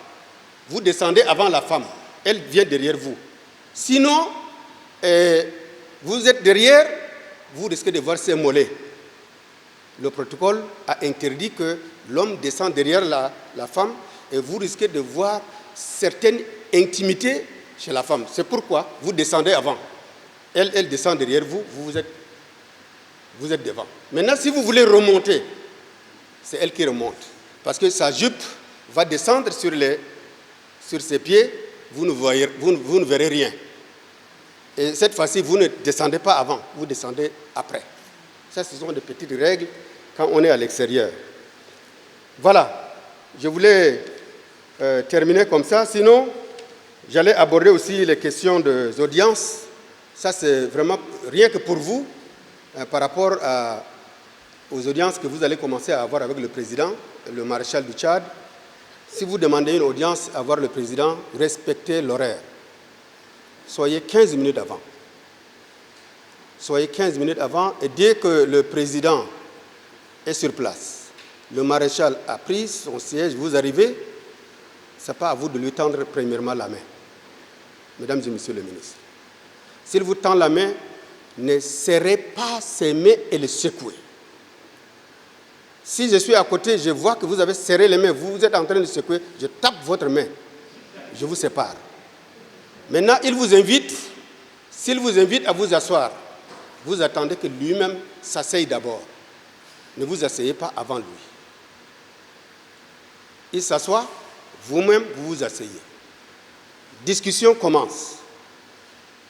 Vous descendez avant la femme. Elle vient derrière vous. Sinon, Vous êtes derrière, vous risquez de voir ses mollets. Le protocole a interdit que l'homme descende derrière la femme et vous risquez de voir certaines intimités chez la femme. C'est pourquoi vous descendez avant. Elle descend derrière vous, vous êtes devant. Maintenant, si vous voulez remonter, c'est elle qui remonte. Parce que sa jupe va descendre sur ses pieds, vous ne verrez rien. Et cette fois-ci, vous ne descendez pas avant, vous descendez après. Ça, ce sont des petites règles quand on est à l'extérieur. Voilà, je voulais terminer comme ça. Sinon, j'allais aborder aussi les questions des audiences. Ça, c'est vraiment rien que pour vous, par rapport aux audiences que vous allez commencer à avoir avec le président, le maréchal du Tchad. Si vous demandez une audience à voir le président, respectez l'horaire. Soyez 15 minutes avant. Soyez 15 minutes avant et dès que le président est sur place, le maréchal a pris son siège, vous arrivez, ce n'est pas à vous de lui tendre premièrement la main. Mesdames et messieurs les ministres, s'il vous tend la main, ne serrez pas ses mains et les secouez. Si je suis à côté, je vois que vous avez serré les mains, vous êtes en train de secouer, je tape votre main, je vous sépare. Maintenant, il vous invite, s'il vous invite à vous asseoir, vous attendez que lui-même s'asseye d'abord. Ne vous asseyez pas avant lui. Il s'assoit, vous-même, vous vous asseyez. Discussion commence.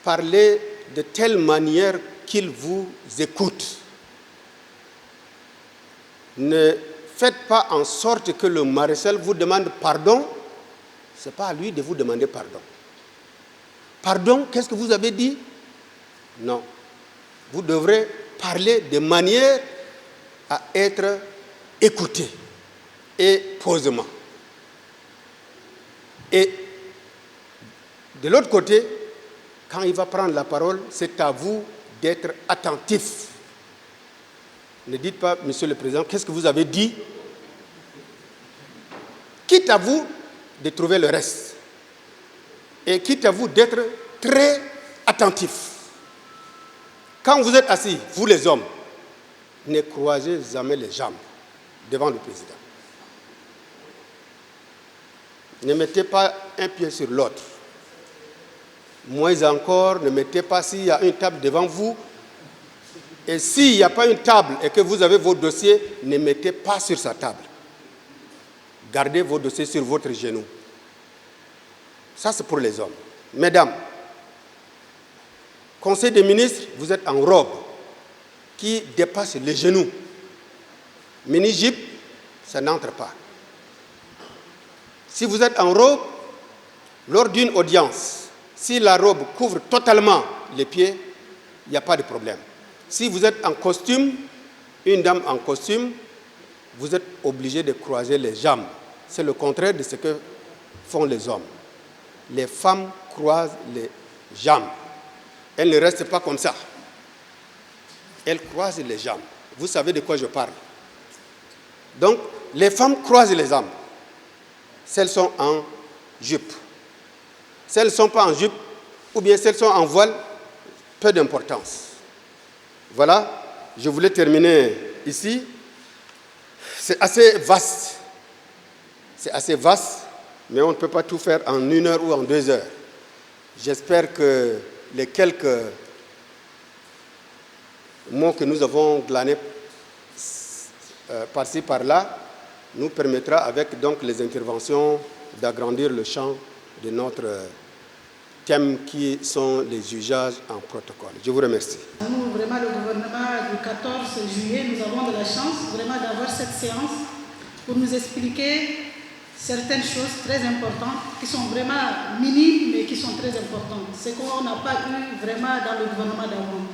Parlez de telle manière qu'il vous écoute. Ne faites pas en sorte que le maréchal vous demande pardon. Ce n'est pas à lui de vous demander pardon. Pardon, qu'est-ce que vous avez dit? Non. Vous devrez parler de manière à être écouté et posément. Et de l'autre côté, quand il va prendre la parole, c'est à vous d'être attentif. Ne dites pas, Monsieur le Président, qu'est-ce que vous avez dit? Quitte à vous de trouver le reste. Et quitte à vous d'être très attentif. Quand vous êtes assis, vous les hommes, ne croisez jamais les jambes devant le président. Ne mettez pas un pied sur l'autre. Moins encore, ne mettez pas s'il y a une table devant vous. Et s'il n'y a pas une table et que vous avez vos dossiers, ne mettez pas sur sa table. Gardez vos dossiers sur votre genou. Ça, c'est pour les hommes. Mesdames, Conseil des ministres, vous êtes en robe qui dépasse les genoux. Mini-jupe, ça n'entre pas. Si vous êtes en robe, lors d'une audience, si la robe couvre totalement les pieds, il n'y a pas de problème. Si vous êtes en costume, une dame en costume, vous êtes obligé de croiser les jambes. C'est le contraire de ce que font les hommes. Les femmes croisent les jambes. Elles ne restent pas comme ça. Elles croisent les jambes. Vous savez de quoi je parle. Donc, les femmes croisent les jambes. Celles sont en jupe. Si elles ne sont pas en jupe, ou bien si elles sont en voile, peu d'importance. Voilà, je voulais terminer ici. C'est assez vaste. C'est assez vaste, mais on ne peut pas tout faire en 1 heure ou en 2 heures. J'espère que les quelques mots que nous avons glanés par-ci, par-là, nous permettra, avec donc les interventions, d'agrandir le champ de notre thème qui sont les usages en protocole. Je vous remercie. Nous, vraiment, le gouvernement du 14 juillet, nous avons de la chance vraiment d'avoir cette séance pour nous expliquer certaines choses très importantes qui sont vraiment minimes mais qui sont très importantes. C'est qu'on n'a pas eu vraiment dans le gouvernement d'avant.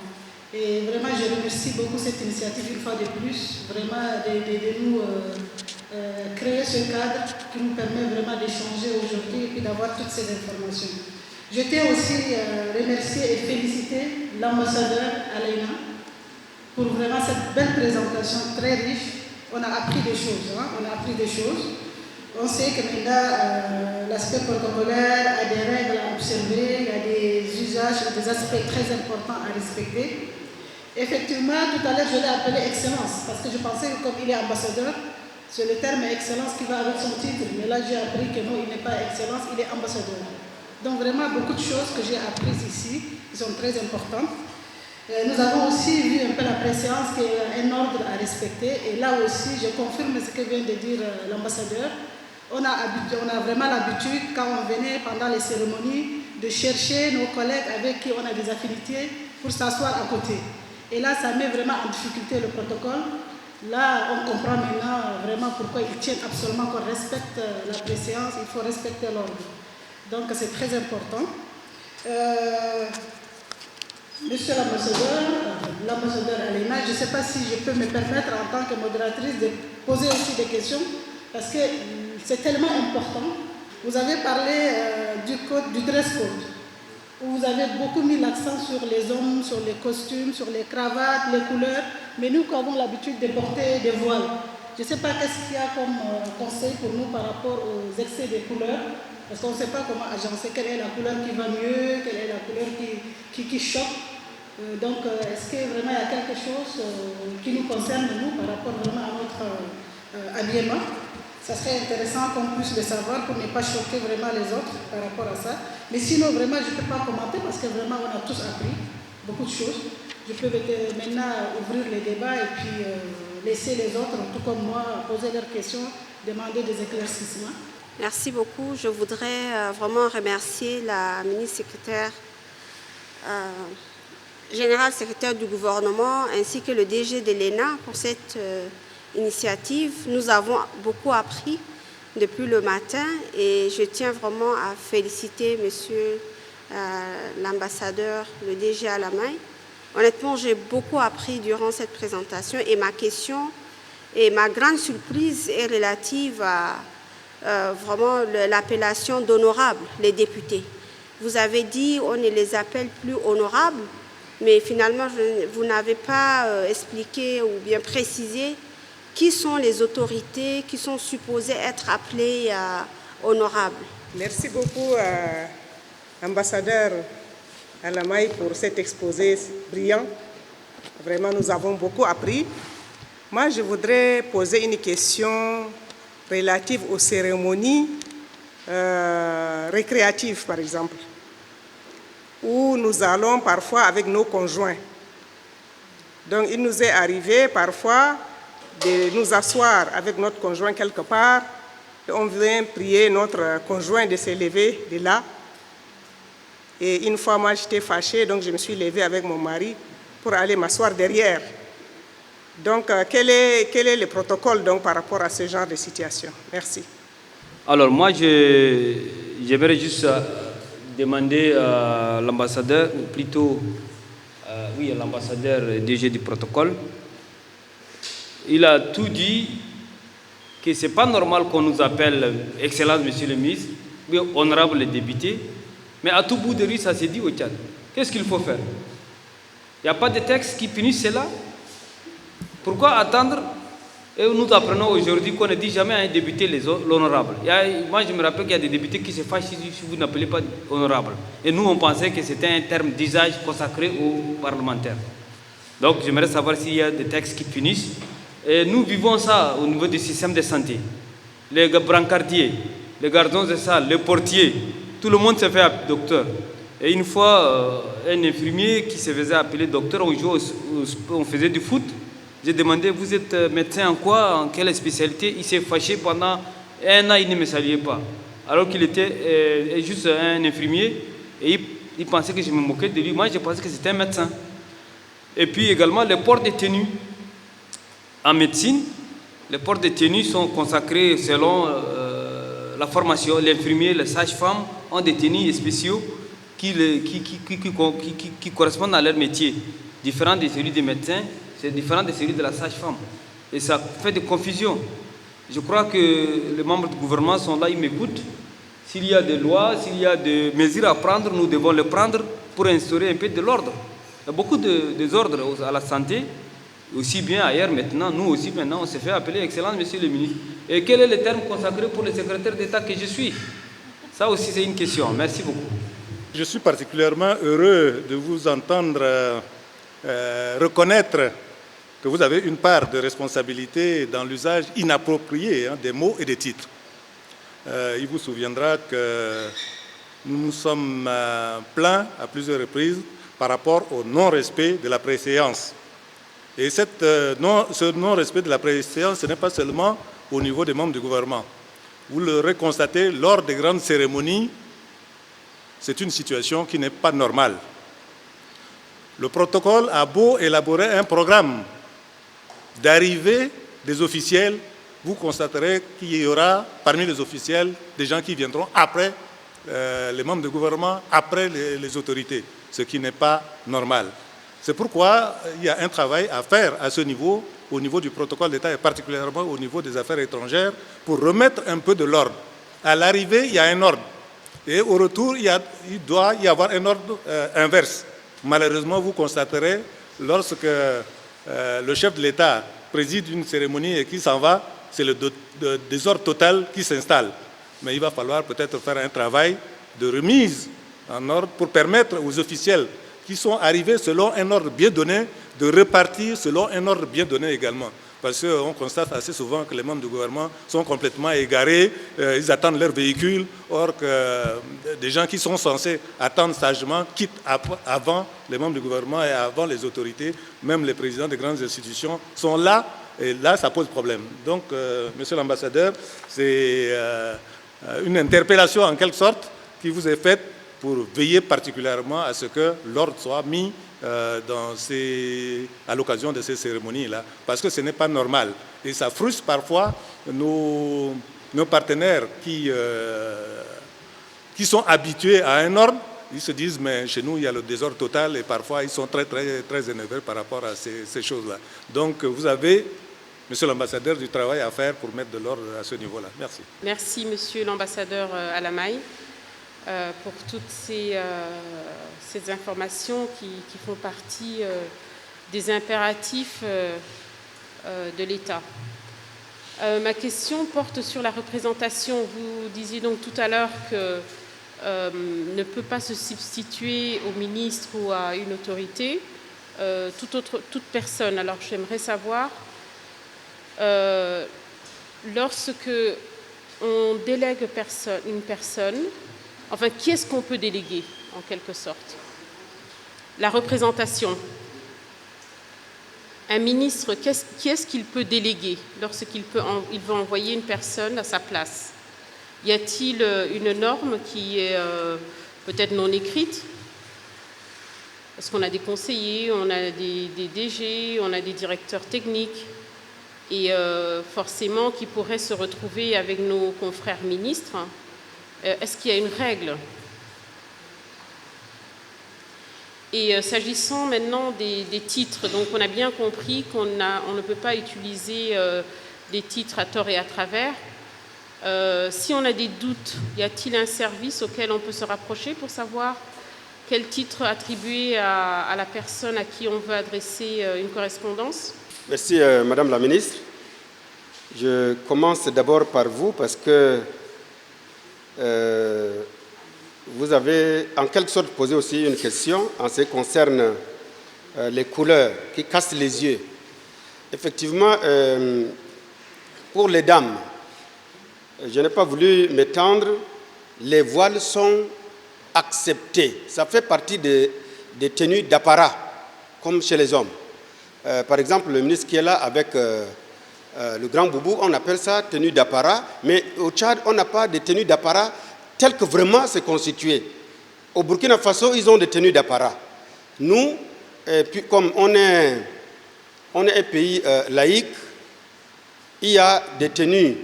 Et vraiment, je remercie beaucoup cette initiative une fois de plus, vraiment de nous créer ce cadre qui nous permet vraiment d'échanger aujourd'hui et puis d'avoir toutes ces informations. Je tiens aussi à remercier et féliciter l'ambassadeur Alaina pour vraiment cette belle présentation très riche. On a appris des choses, on a appris des choses. On sait que maintenant, l'aspect protocolaire a des règles à observer, il y a des usages et des aspects très importants à respecter. Effectivement, tout à l'heure, je l'ai appelé excellence, parce que je pensais que comme il est ambassadeur, c'est le terme excellence qui va avec son titre. Mais là, j'ai appris que non, il n'est pas excellence, il est ambassadeur. Donc vraiment, beaucoup de choses que j'ai apprises ici, qui sont très importantes. Nous avons aussi vu un peu la préséance, qui est un ordre à respecter. Et là aussi, je confirme ce que vient de dire l'ambassadeur. On a vraiment l'habitude, quand on venait pendant les cérémonies, de chercher nos collègues avec qui on a des affinités pour s'asseoir à côté. Et là, ça met vraiment en difficulté le protocole. Là, on comprend maintenant vraiment pourquoi ils tiennent absolument qu'on respecte la préséance, il faut respecter l'ordre. Donc, c'est très important. Monsieur l'ambassadeur Alena, je ne sais pas si je peux me permettre en tant que modératrice de poser aussi des questions, parce que c'est tellement important. Vous avez parlé du dress code, où vous avez beaucoup mis l'accent sur les hommes, sur les costumes, sur les cravates, les couleurs, mais nous qui avons l'habitude de porter des voiles, je ne sais pas qu'est-ce qu'il y a comme conseil pour nous par rapport aux excès de couleurs, parce qu'on ne sait pas comment agencer, quelle est la couleur qui va mieux, quelle est la couleur qui choque. Donc, est-ce que vraiment il y a quelque chose qui nous concerne, nous, par rapport vraiment à notre habillement? Ça serait intéressant qu'on puisse le savoir pour ne pas choquer vraiment les autres par rapport à ça. Mais sinon, vraiment, je ne peux pas commenter parce que vraiment, on a tous appris beaucoup de choses. Je peux maintenant ouvrir les débats et puis laisser les autres, tout comme moi, poser leurs questions, demander des éclaircissements. Merci beaucoup. Je voudrais vraiment remercier la ministre secrétaire générale secrétaire du gouvernement ainsi que le DG de l'ENA pour cette initiative. Nous avons beaucoup appris depuis le matin et je tiens vraiment à féliciter monsieur l'ambassadeur, le DG Alamay. Honnêtement, j'ai beaucoup appris durant cette présentation et ma question et ma grande surprise est relative à vraiment l'appellation d'honorables, les députés. Vous avez dit on ne les appelle plus honorables, mais finalement vous n'avez pas expliqué ou bien précisé qui sont les autorités qui sont supposées être appelées honorables. Merci beaucoup, ambassadeur Alamay, pour cet exposé brillant. Vraiment, nous avons beaucoup appris. Moi, je voudrais poser une question relative aux cérémonies récréatives, par exemple, où nous allons parfois avec nos conjoints. Donc, il nous est arrivé parfois de nous asseoir avec notre conjoint quelque part, et on vient prier notre conjoint de se lever de là. Et une fois, moi, j'étais fâchée, donc je me suis levée avec mon mari pour aller m'asseoir derrière. Donc, quel est le protocole donc, par rapport à ce genre de situation? Merci. Alors, moi, j'aimerais juste demander à l'ambassadeur, ou plutôt, oui, à l'ambassadeur DG du protocole. Il a tout dit que ce n'est pas normal qu'on nous appelle Excellence, Monsieur le ministre, ou honorable les députés, mais à tout bout de rue, ça s'est dit au Tchad. Qu'est-ce qu'il faut faire? Il n'y a pas de texte qui punisse cela? Pourquoi attendre? Et nous apprenons aujourd'hui qu'on ne dit jamais à un député l'honorable. Moi, je me rappelle qu'il y a des députés qui se fâchent si vous n'appelez pas honorable. Et nous, on pensait que c'était un terme d'usage consacré aux parlementaires. Donc, j'aimerais savoir s'il y a des textes qui punissent. Et nous vivons ça au niveau du système de santé. Les brancardiers, les gardiens de salle, les portiers, tout le monde se fait appeler docteur. Et une fois, un infirmier qui se faisait appeler docteur, on faisait du foot. J'ai demandé, vous êtes médecin en quoi, en quelle spécialité? Il s'est fâché pendant un an, il ne me saluait pas. Alors qu'il était juste un infirmier et il pensait que je me moquais de lui. Moi, je pensais que c'était un médecin. Et puis également, les ports de tenue. En médecine, les ports de tenue sont consacrés selon la formation. L'infirmier, les sages-femmes ont des tenues spéciaux qui correspondent à leur métier, différents de celui des médecins. C'est différent de celui de la sage-femme. Et ça fait des confusions. Je crois que les membres du gouvernement sont là, ils m'écoutent. S'il y a des lois, s'il y a des mesures à prendre, nous devons les prendre pour instaurer un peu de l'ordre. Il y a beaucoup de désordre à la santé. Aussi bien ailleurs maintenant, nous aussi maintenant, on se fait appeler Excellence, Monsieur le ministre. Et quel est le terme consacré pour le secrétaire d'État que je suis? Ça aussi, c'est une question. Merci beaucoup. Je suis particulièrement heureux de vous entendre reconnaître que vous avez une part de responsabilité dans l'usage inapproprié des mots et des titres. Il vous souviendra que nous nous sommes plaints à plusieurs reprises par rapport au non-respect de la préséance. Et ce non-respect de la préséance, ce n'est pas seulement au niveau des membres du gouvernement. Vous l'aurez constaté lors des grandes cérémonies, c'est une situation qui n'est pas normale. Le protocole a beau élaborer un programme d'arrivée des officiels, vous constaterez qu'il y aura parmi les officiels des gens qui viendront après les membres du gouvernement, après les autorités, ce qui n'est pas normal. C'est pourquoi il y a un travail à faire à ce niveau, au niveau du protocole d'État et particulièrement au niveau des affaires étrangères, pour remettre un peu de l'ordre. À l'arrivée, il y a un ordre. Et au retour, il doit y avoir un ordre inverse. Malheureusement, vous constaterez, lorsque le chef de l'État préside une cérémonie et qu'il s'en va, c'est le désordre total qui s'installe. Mais il va falloir peut-être faire un travail de remise en ordre pour permettre aux officiels qui sont arrivés selon un ordre bien donné de repartir selon un ordre bien donné également. Parce qu'on constate assez souvent que les membres du gouvernement sont complètement égarés, ils attendent leur véhicule, or que des gens qui sont censés attendre sagement quittent avant les membres du gouvernement et avant les autorités, même les présidents des grandes institutions sont là, et là ça pose problème. Donc, monsieur l'ambassadeur, c'est une interpellation en quelque sorte qui vous est faite pour veiller particulièrement à ce que l'ordre soit mis à l'occasion de ces cérémonies-là, parce que ce n'est pas normal. Et ça frustre parfois nos partenaires qui sont habitués à un ordre. Ils se disent, mais chez nous, il y a le désordre total, et parfois, ils sont très, très, très énervés par rapport à ces choses-là. Donc, vous avez, monsieur l'ambassadeur, du travail à faire pour mettre de l'ordre à ce niveau-là. Merci. Merci, monsieur l'ambassadeur Alamaï, pour toutes ces informations qui font partie des impératifs de l'État. Ma question porte sur la représentation. Vous disiez donc tout à l'heure que ne peut pas se substituer au ministre ou à une autorité, toute personne. Alors j'aimerais savoir, lorsque on délègue une personne, enfin, qui est-ce qu'on peut déléguer, en quelque sorte? La représentation. Un ministre, qui est-ce qu'il peut déléguer lorsqu'il veut envoyer une personne à sa place? Y a-t-il une norme qui est peut-être non écrite? Parce qu'on a des conseillers, on a des DG, on a des directeurs techniques, et forcément qui pourraient se retrouver avec nos confrères ministres. Est-ce qu'il y a une règle? Et s'agissant maintenant des titres, donc on a bien compris qu'on ne peut pas utiliser des titres à tort et à travers. Si on a des doutes, y a-t-il un service auquel on peut se rapprocher pour savoir quel titre attribuer à la personne à qui on veut adresser une correspondance? Merci, Madame la Ministre. Je commence d'abord par vous parce que vous avez en quelque sorte posé aussi une question en ce qui concerne les couleurs qui cassent les yeux. Effectivement, pour les dames, je n'ai pas voulu m'étendre, les voiles sont acceptés. Ça fait partie des tenues d'apparat, comme chez les hommes. Par exemple, le ministre qui est là avec le grand boubou, on appelle ça tenue d'apparat, mais au Tchad, on n'a pas de tenue d'apparat telle que vraiment c'est constitué. Au Burkina Faso, ils ont des tenues d'apparat. Nous, comme on est un pays laïque, il y a des tenues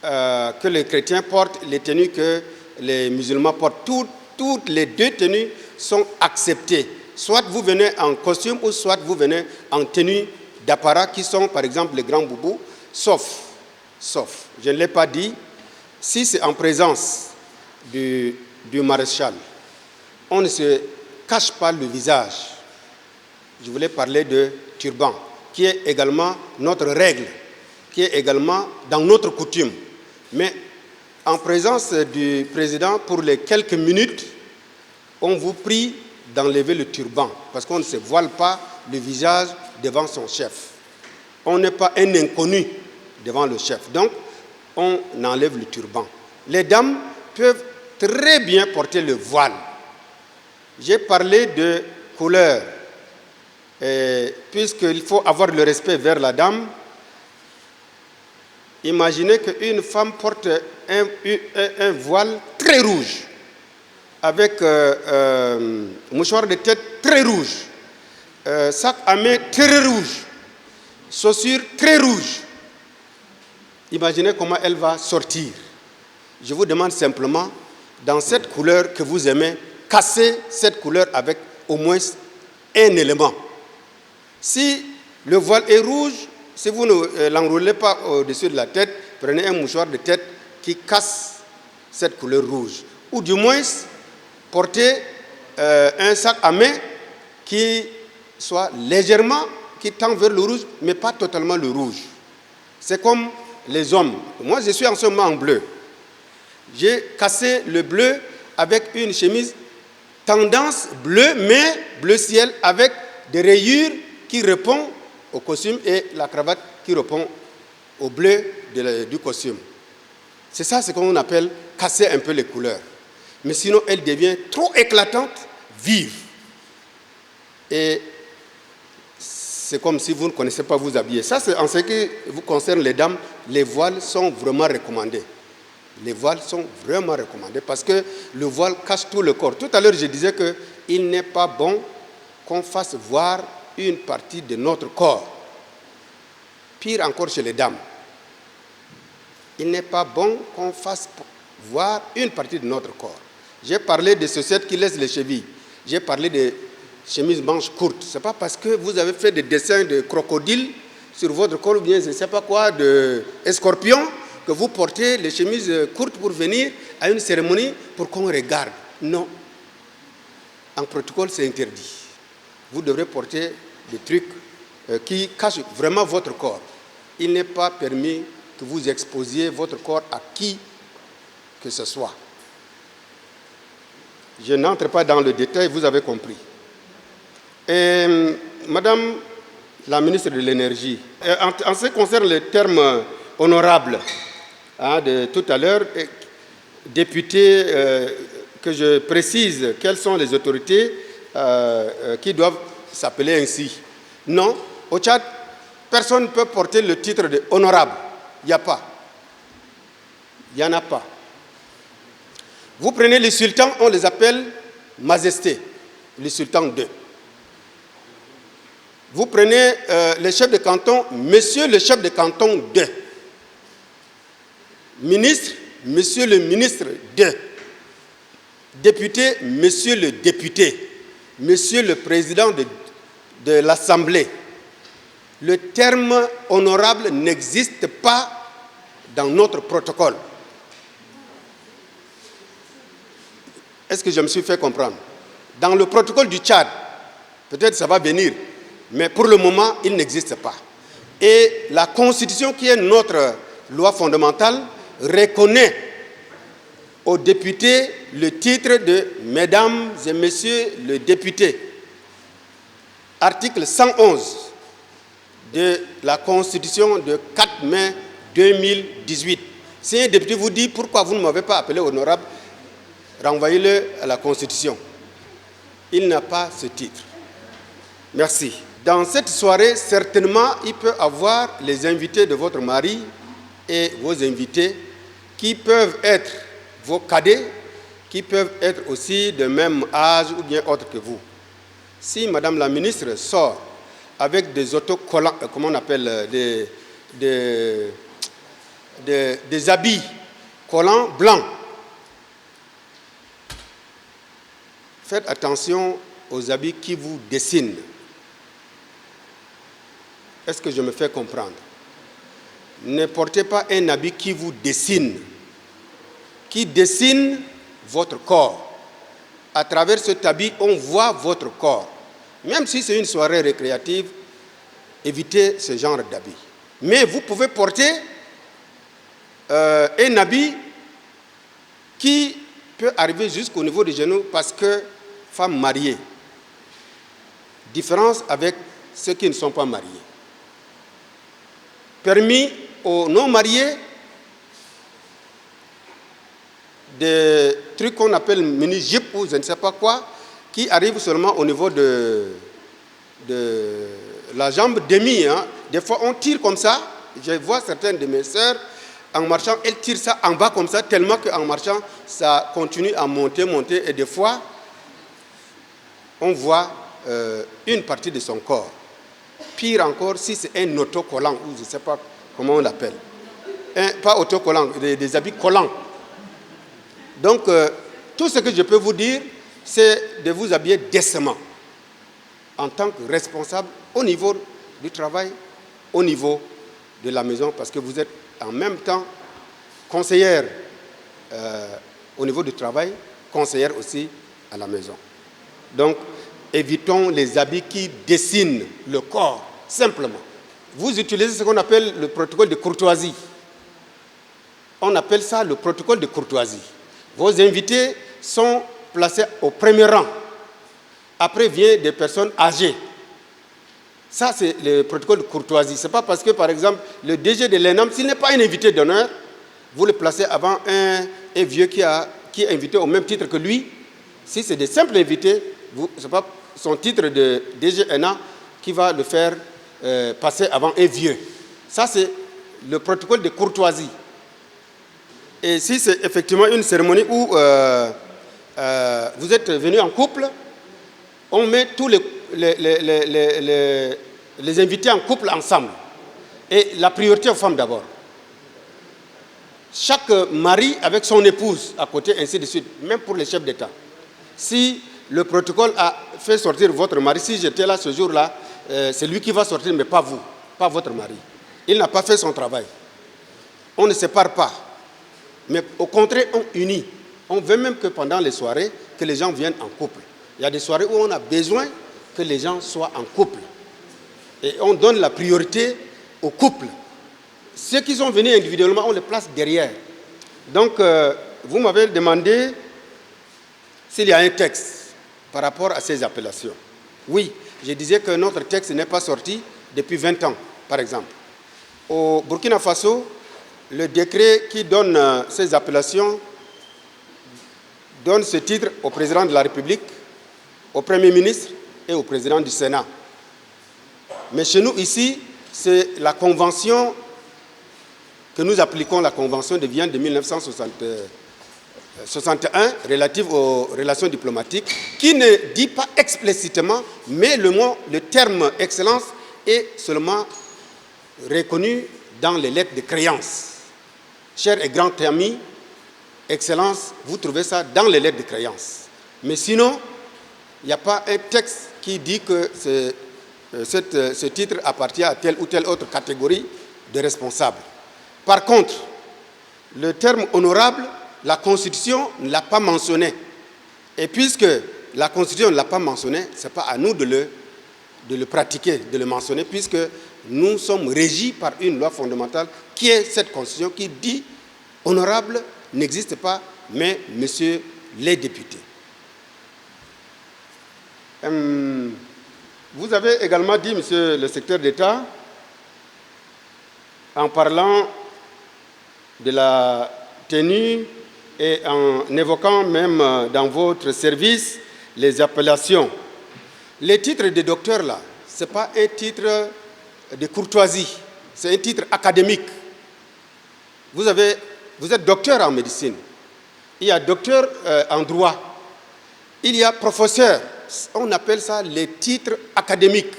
que les chrétiens portent, les tenues que les musulmans portent. Toutes les deux tenues sont acceptées. Soit vous venez en costume ou soit vous venez en tenue d'apparat qui sont par exemple les grands boubous, sauf, je ne l'ai pas dit, si c'est en présence du maréchal, on ne se cache pas le visage. Je voulais parler de turban. qui est également notre règle, qui est également dans notre coutume. Mais en présence du président, pour les quelques minutes, on vous prie d'enlever le turban, parce qu'on ne se voile pas le visage devant son chef. On n'est pas un inconnu devant le chef. Donc, on enlève le turban. Les dames peuvent très bien porter le voile. J'ai parlé de couleur, puisqu'il faut avoir le respect vers la dame. Imaginez qu'une femme porte un voile très rouge, avec mouchoir de tête très rouge, sac à main très rouge, chaussures très rouges. Imaginez comment elle va sortir. Je vous demande simplement, dans cette couleur que vous aimez, cassez cette couleur avec au moins un élément. Si le voile est rouge, si vous ne l'enroulez pas au-dessus de la tête, prenez un mouchoir de tête qui casse cette couleur rouge. Ou du moins, portez un sac à main qui soit légèrement, qui tend vers le rouge, mais pas totalement le rouge. C'est comme les hommes. Moi, je suis en ce moment en bleu. J'ai cassé le bleu avec une chemise tendance bleu, mais bleu ciel, avec des rayures qui répondent au costume et la cravate qui répond au bleu du costume. C'est ça ce qu'on appelle casser un peu les couleurs. Mais sinon, elle devient trop éclatante, vive. Et c'est comme si vous ne connaissez pas vous habiller. Ça, c'est en ce qui vous concerne les dames, les voiles sont vraiment recommandés. Les voiles sont vraiment recommandés parce que le voile cache tout le corps. Tout à l'heure, je disais qu'il n'est pas bon qu'on fasse voir une partie de notre corps. Pire encore chez les dames. Il n'est pas bon qu'on fasse voir une partie de notre corps. J'ai parlé de chaussettes qui laissent les chevilles. J'ai parlé de chemises manches courtes. Ce n'est pas parce que vous avez fait des dessins de crocodiles sur votre corps ou bien je ne sais pas quoi, de escorpions, que vous portez les chemises courtes pour venir à une cérémonie pour qu'on regarde. Non. En protocole, c'est interdit. Vous devrez porter des trucs qui cachent vraiment votre corps. Il n'est pas permis que vous exposiez votre corps à qui que ce soit. Je n'entre pas dans le détail, vous avez compris. Et, Madame la ministre de l'Énergie, en ce qui concerne le terme honorable de tout à l'heure, député, que je précise quelles sont les autorités qui doivent s'appeler ainsi. Non, au Tchad, personne ne peut porter le titre de honorable. Il n'y a pas. Il n'y en a pas. Vous prenez les sultans, on les appelle majesté, les sultans d'eux. Vous prenez les chefs de canton, monsieur le chef de canton d'eux. Ministre, monsieur le ministre d'eux. Député, monsieur le député. Monsieur le président de l'Assemblée. Le terme honorable n'existe pas dans notre protocole. Est-ce que je me suis fait comprendre? Dans le protocole du Tchad, peut-être ça va venir, mais pour le moment, il n'existe pas. Et la Constitution, qui est notre loi fondamentale, reconnaît aux députés le titre de « Mesdames et Messieurs les députés ». Article 111 de la Constitution de 4 mai 2018. Si un député vous dit « Pourquoi vous ne m'avez pas appelé honorable ?» renvoyez-le à la Constitution. Il n'a pas ce titre. Merci. Dans cette soirée, certainement, il peut y avoir les invités de votre mari et vos invités qui peuvent être vos cadets, qui peuvent être aussi de même âge ou bien autres que vous. Si Madame la ministre sort avec des autocollants, comment on appelle, des habits collants blancs, faites attention aux habits qui vous dessinent. Est-ce que je me fais comprendre? Ne portez pas un habit qui vous dessine, qui dessine votre corps. À travers cet habit, on voit votre corps. Même si c'est une soirée récréative, éviter ce genre d'habit. Mais vous pouvez porter un habit qui peut arriver jusqu'au niveau des genoux parce que femme mariée. Différence avec ceux qui ne sont pas mariés. Permis aux non-mariés des trucs qu'on appelle mini-jupe ou je ne sais pas quoi, qui arrivent seulement au niveau de la jambe demi. Hein. Des fois, on tire comme ça. Je vois certaines de mes sœurs, en marchant, elles tirent ça en bas comme ça, tellement qu'en marchant, ça continue à monter. Et des fois, on voit une partie de son corps. Pire encore, si c'est un autocollant, ou je ne sais pas comment on l'appelle. Pas autocollant, des habits collants. Donc, tout ce que je peux vous dire, c'est de vous habiller décemment, en tant que responsable au niveau du travail, au niveau de la maison, parce que vous êtes en même temps conseillère au niveau du travail, conseillère aussi à la maison. Donc, évitons les habits qui dessinent le corps, simplement. Vous utilisez ce qu'on appelle le protocole de courtoisie. On appelle ça le protocole de courtoisie. Vos invités sont placés au premier rang. Après viennent des personnes âgées. Ça, c'est le protocole de courtoisie. Ce n'est pas parce que, par exemple, le DG de l'ENAM, s'il n'est pas un invité d'honneur, vous le placez avant un vieux qui est invité au même titre que lui. Si c'est des simples invités, ce n'est pas son titre de DG ENA qui va le faire passer avant un vieux. Ça, c'est le protocole de courtoisie. Et si c'est effectivement une cérémonie où vous êtes venus en couple, on met tous les invités en couple ensemble. Et la priorité aux femmes d'abord. Chaque mari avec son épouse à côté, ainsi de suite, même pour les chefs d'État. Si le protocole a fait sortir votre mari, si j'étais là ce jour-là, c'est lui qui va sortir, mais pas vous, pas votre mari. Il n'a pas fait son travail. On ne sépare pas. Mais au contraire, on unit. On veut même que pendant les soirées, que les gens viennent en couple. Il y a des soirées où on a besoin que les gens soient en couple. Et on donne la priorité au couple. Ceux qui sont venus individuellement, on les place derrière. Donc, vous m'avez demandé s'il y a un texte par rapport à ces appellations. Oui, je disais que notre texte n'est pas sorti depuis 20 ans, par exemple. Au Burkina Faso, le décret qui donne ces appellations donne ce titre au président de la République, au Premier ministre et au président du Sénat. Mais chez nous, ici, c'est la convention que nous appliquons, la convention de Vienne de 1961 relative aux relations diplomatiques, qui ne dit pas explicitement, mais le terme excellence est seulement reconnu dans les lettres de créance. Cher et grand ami, excellence, vous trouvez ça dans les lettres de créance. Mais sinon, il n'y a pas un texte qui dit que ce titre appartient à telle ou telle autre catégorie de responsables. Par contre, le terme honorable, la Constitution ne l'a pas mentionné. Et puisque la Constitution ne l'a pas mentionné, ce n'est pas à nous de le pratiquer, de le mentionner, puisque nous sommes régis par une loi fondamentale qui est cette Constitution qui dit honorable n'existe pas, mais messieurs les députés. Vous avez également dit, monsieur le secrétaire d'État, en parlant de la tenue et en évoquant même dans votre service les appellations. Les titres de docteur, là, ce n'est pas un titre de courtoisie, c'est un titre académique. Vous êtes docteur en médecine, il y a docteur en droit, il y a professeur, on appelle ça les titres académiques.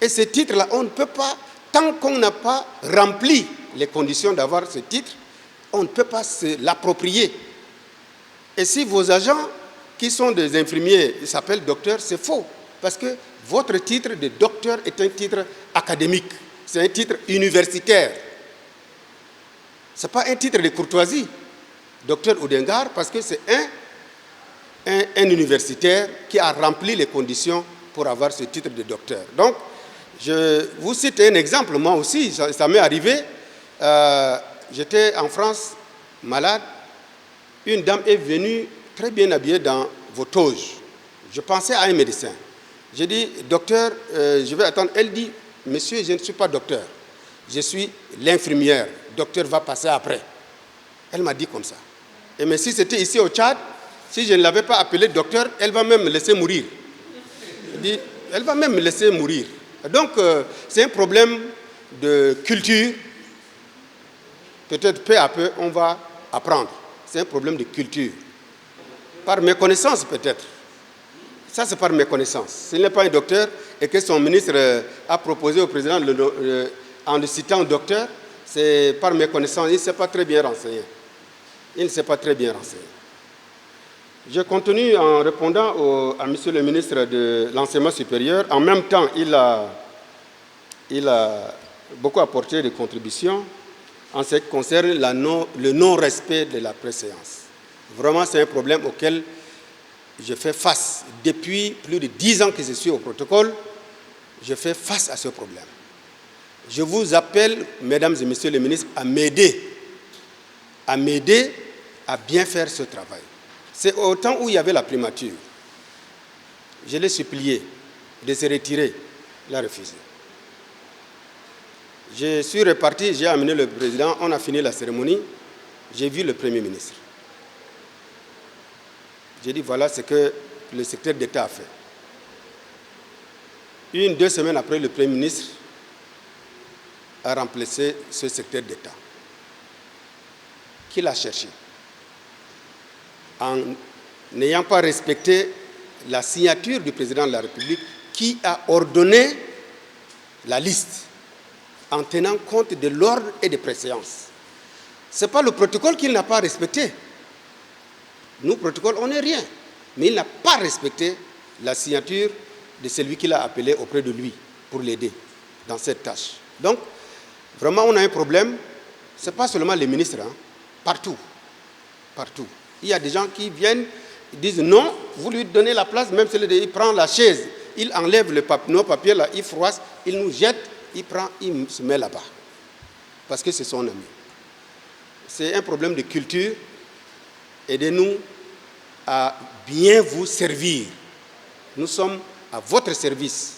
Et ces titres-là, on ne peut pas, tant qu'on n'a pas rempli les conditions d'avoir ce titre, on ne peut pas se l'approprier. Et si vos agents, qui sont des infirmiers, s'appellent docteurs, c'est faux. Parce que votre titre de docteur est un titre académique. C'est un titre universitaire. Ce n'est pas un titre de courtoisie. Docteur Oudengar, parce que c'est un universitaire qui a rempli les conditions pour avoir ce titre de docteur. Donc, Je vous cite un exemple, moi aussi, ça m'est arrivé. J'étais en France, malade. Une dame est venue très bien habillée dans vos toges. Je pensais à un médecin. J'ai dit, docteur, je vais attendre. Elle dit, monsieur, je ne suis pas docteur. Je suis l'infirmière. Docteur va passer après. Elle m'a dit comme ça. Et mais si c'était ici au Tchad, si je ne l'avais pas appelé docteur, elle va même me laisser mourir. Elle va même me laisser mourir. Donc, c'est un problème de culture. Peut-être peu à peu, on va apprendre. C'est un problème de culture. Par méconnaissance, peut-être. Ça, c'est par méconnaissance. S'il n'est pas un docteur et que son ministre a proposé au président en le citant docteur, c'est par méconnaissance. Il ne s'est pas très bien renseigné. Il ne s'est pas très bien renseigné. Je continue en répondant à monsieur le ministre de l'Enseignement supérieur. En même temps, il a beaucoup apporté de contributions en ce qui concerne le non-respect de la préséance. Vraiment, c'est un problème auquel je fais face. Depuis plus de 10 ans que je suis au protocole, je fais face à ce problème. Je vous appelle, mesdames et messieurs les ministres, à m'aider à bien faire ce travail. C'est au temps où il y avait la primature. Je l'ai supplié de se retirer. Il a refusé. Je suis reparti, j'ai amené le président, on a fini la cérémonie. J'ai vu le Premier ministre. J'ai dit, voilà ce que le secrétaire d'État a fait. 2 semaines après, le Premier ministre a remplacé ce secrétaire d'État. Qui l'a cherché. En n'ayant pas respecté la signature du président de la République qui a ordonné la liste en tenant compte de l'ordre et des préséances. Ce n'est pas le protocole qu'il n'a pas respecté. Nous, protocole, on n'est rien. Mais il n'a pas respecté la signature de celui qui l'a appelé auprès de lui pour l'aider dans cette tâche. Donc, vraiment, on a un problème. Ce n'est pas seulement les ministres, hein. Partout. Partout. Il y a des gens qui viennent, disent non, vous lui donnez la place, même s'il prend la chaise, il enlève nos papiers là, il froisse, il nous jette, il prend, il se met là-bas. Parce que c'est son ami. C'est un problème de culture. Aidez-nous à bien vous servir. Nous sommes à votre service.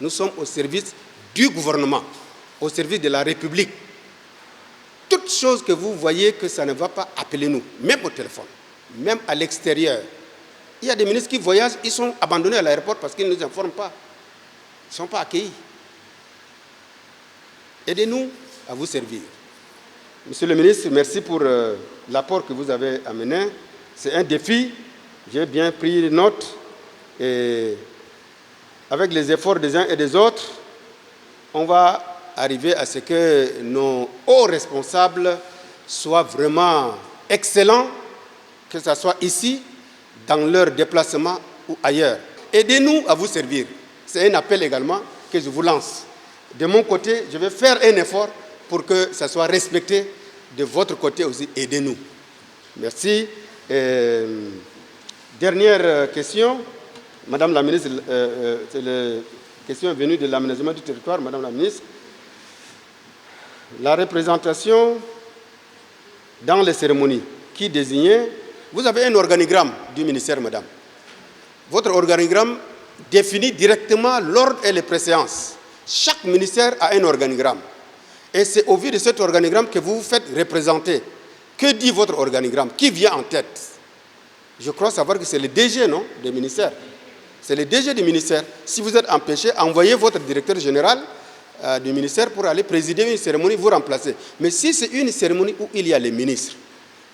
Nous sommes au service du gouvernement, au service de la République. Toute chose que vous voyez que ça ne va pas, appelez-nous, même au téléphone, même à l'extérieur. Il y a des ministres qui voyagent, ils sont abandonnés à l'aéroport parce qu'ils ne nous informent pas. Ils ne sont pas accueillis. Aidez-nous à vous servir. Monsieur le ministre, merci pour l'apport que vous avez amené. C'est un défi. J'ai bien pris note. Et avec les efforts des uns et des autres, on va arriver à ce que nos hauts responsables soient vraiment excellents, que ce soit ici, dans leur déplacement ou ailleurs. Aidez-nous à vous servir. C'est un appel également que je vous lance. De mon côté, je vais faire un effort pour que ça soit respecté. De votre côté aussi, aidez-nous. Merci. Dernière question. Madame la ministre, c'est la question venue de l'aménagement du territoire, Madame la ministre. La représentation dans les cérémonies qui désignait, vous avez un organigramme du ministère, madame. Votre organigramme définit directement l'ordre et les préséances. Chaque ministère a un organigramme. Et c'est au vu de cet organigramme que vous vous faites représenter. Que dit votre organigramme? Qui vient en tête? Je crois savoir que c'est le DG, non, des ministères. C'est le DG du ministère. Si vous êtes empêché, envoyez votre directeur général du ministère pour aller présider une cérémonie, vous remplacer. Mais si c'est une cérémonie où il y a les ministres,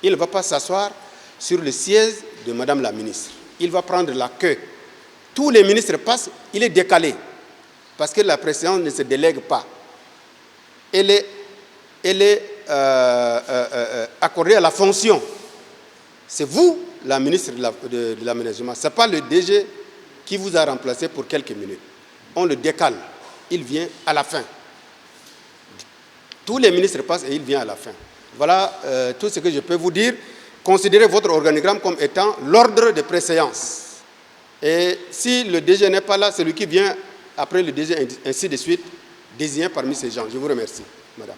il ne va pas s'asseoir sur le siège de madame la ministre. Il va prendre la queue. Tous les ministres passent, il est décalé. Parce que la préséance ne se délègue pas. Elle est accordée à la fonction. C'est vous, la ministre de l'aménagement. Ce n'est pas le DG qui vous a remplacé pour quelques minutes. On le décale. Il vient à la fin. Tous les ministres passent et il vient à la fin. Voilà tout ce que je peux vous dire. Considérez votre organigramme comme étant l'ordre de préséance. Et si le DG n'est pas là, celui qui vient après le deuxième, ainsi de suite, désigné parmi ces gens. Je vous remercie, madame.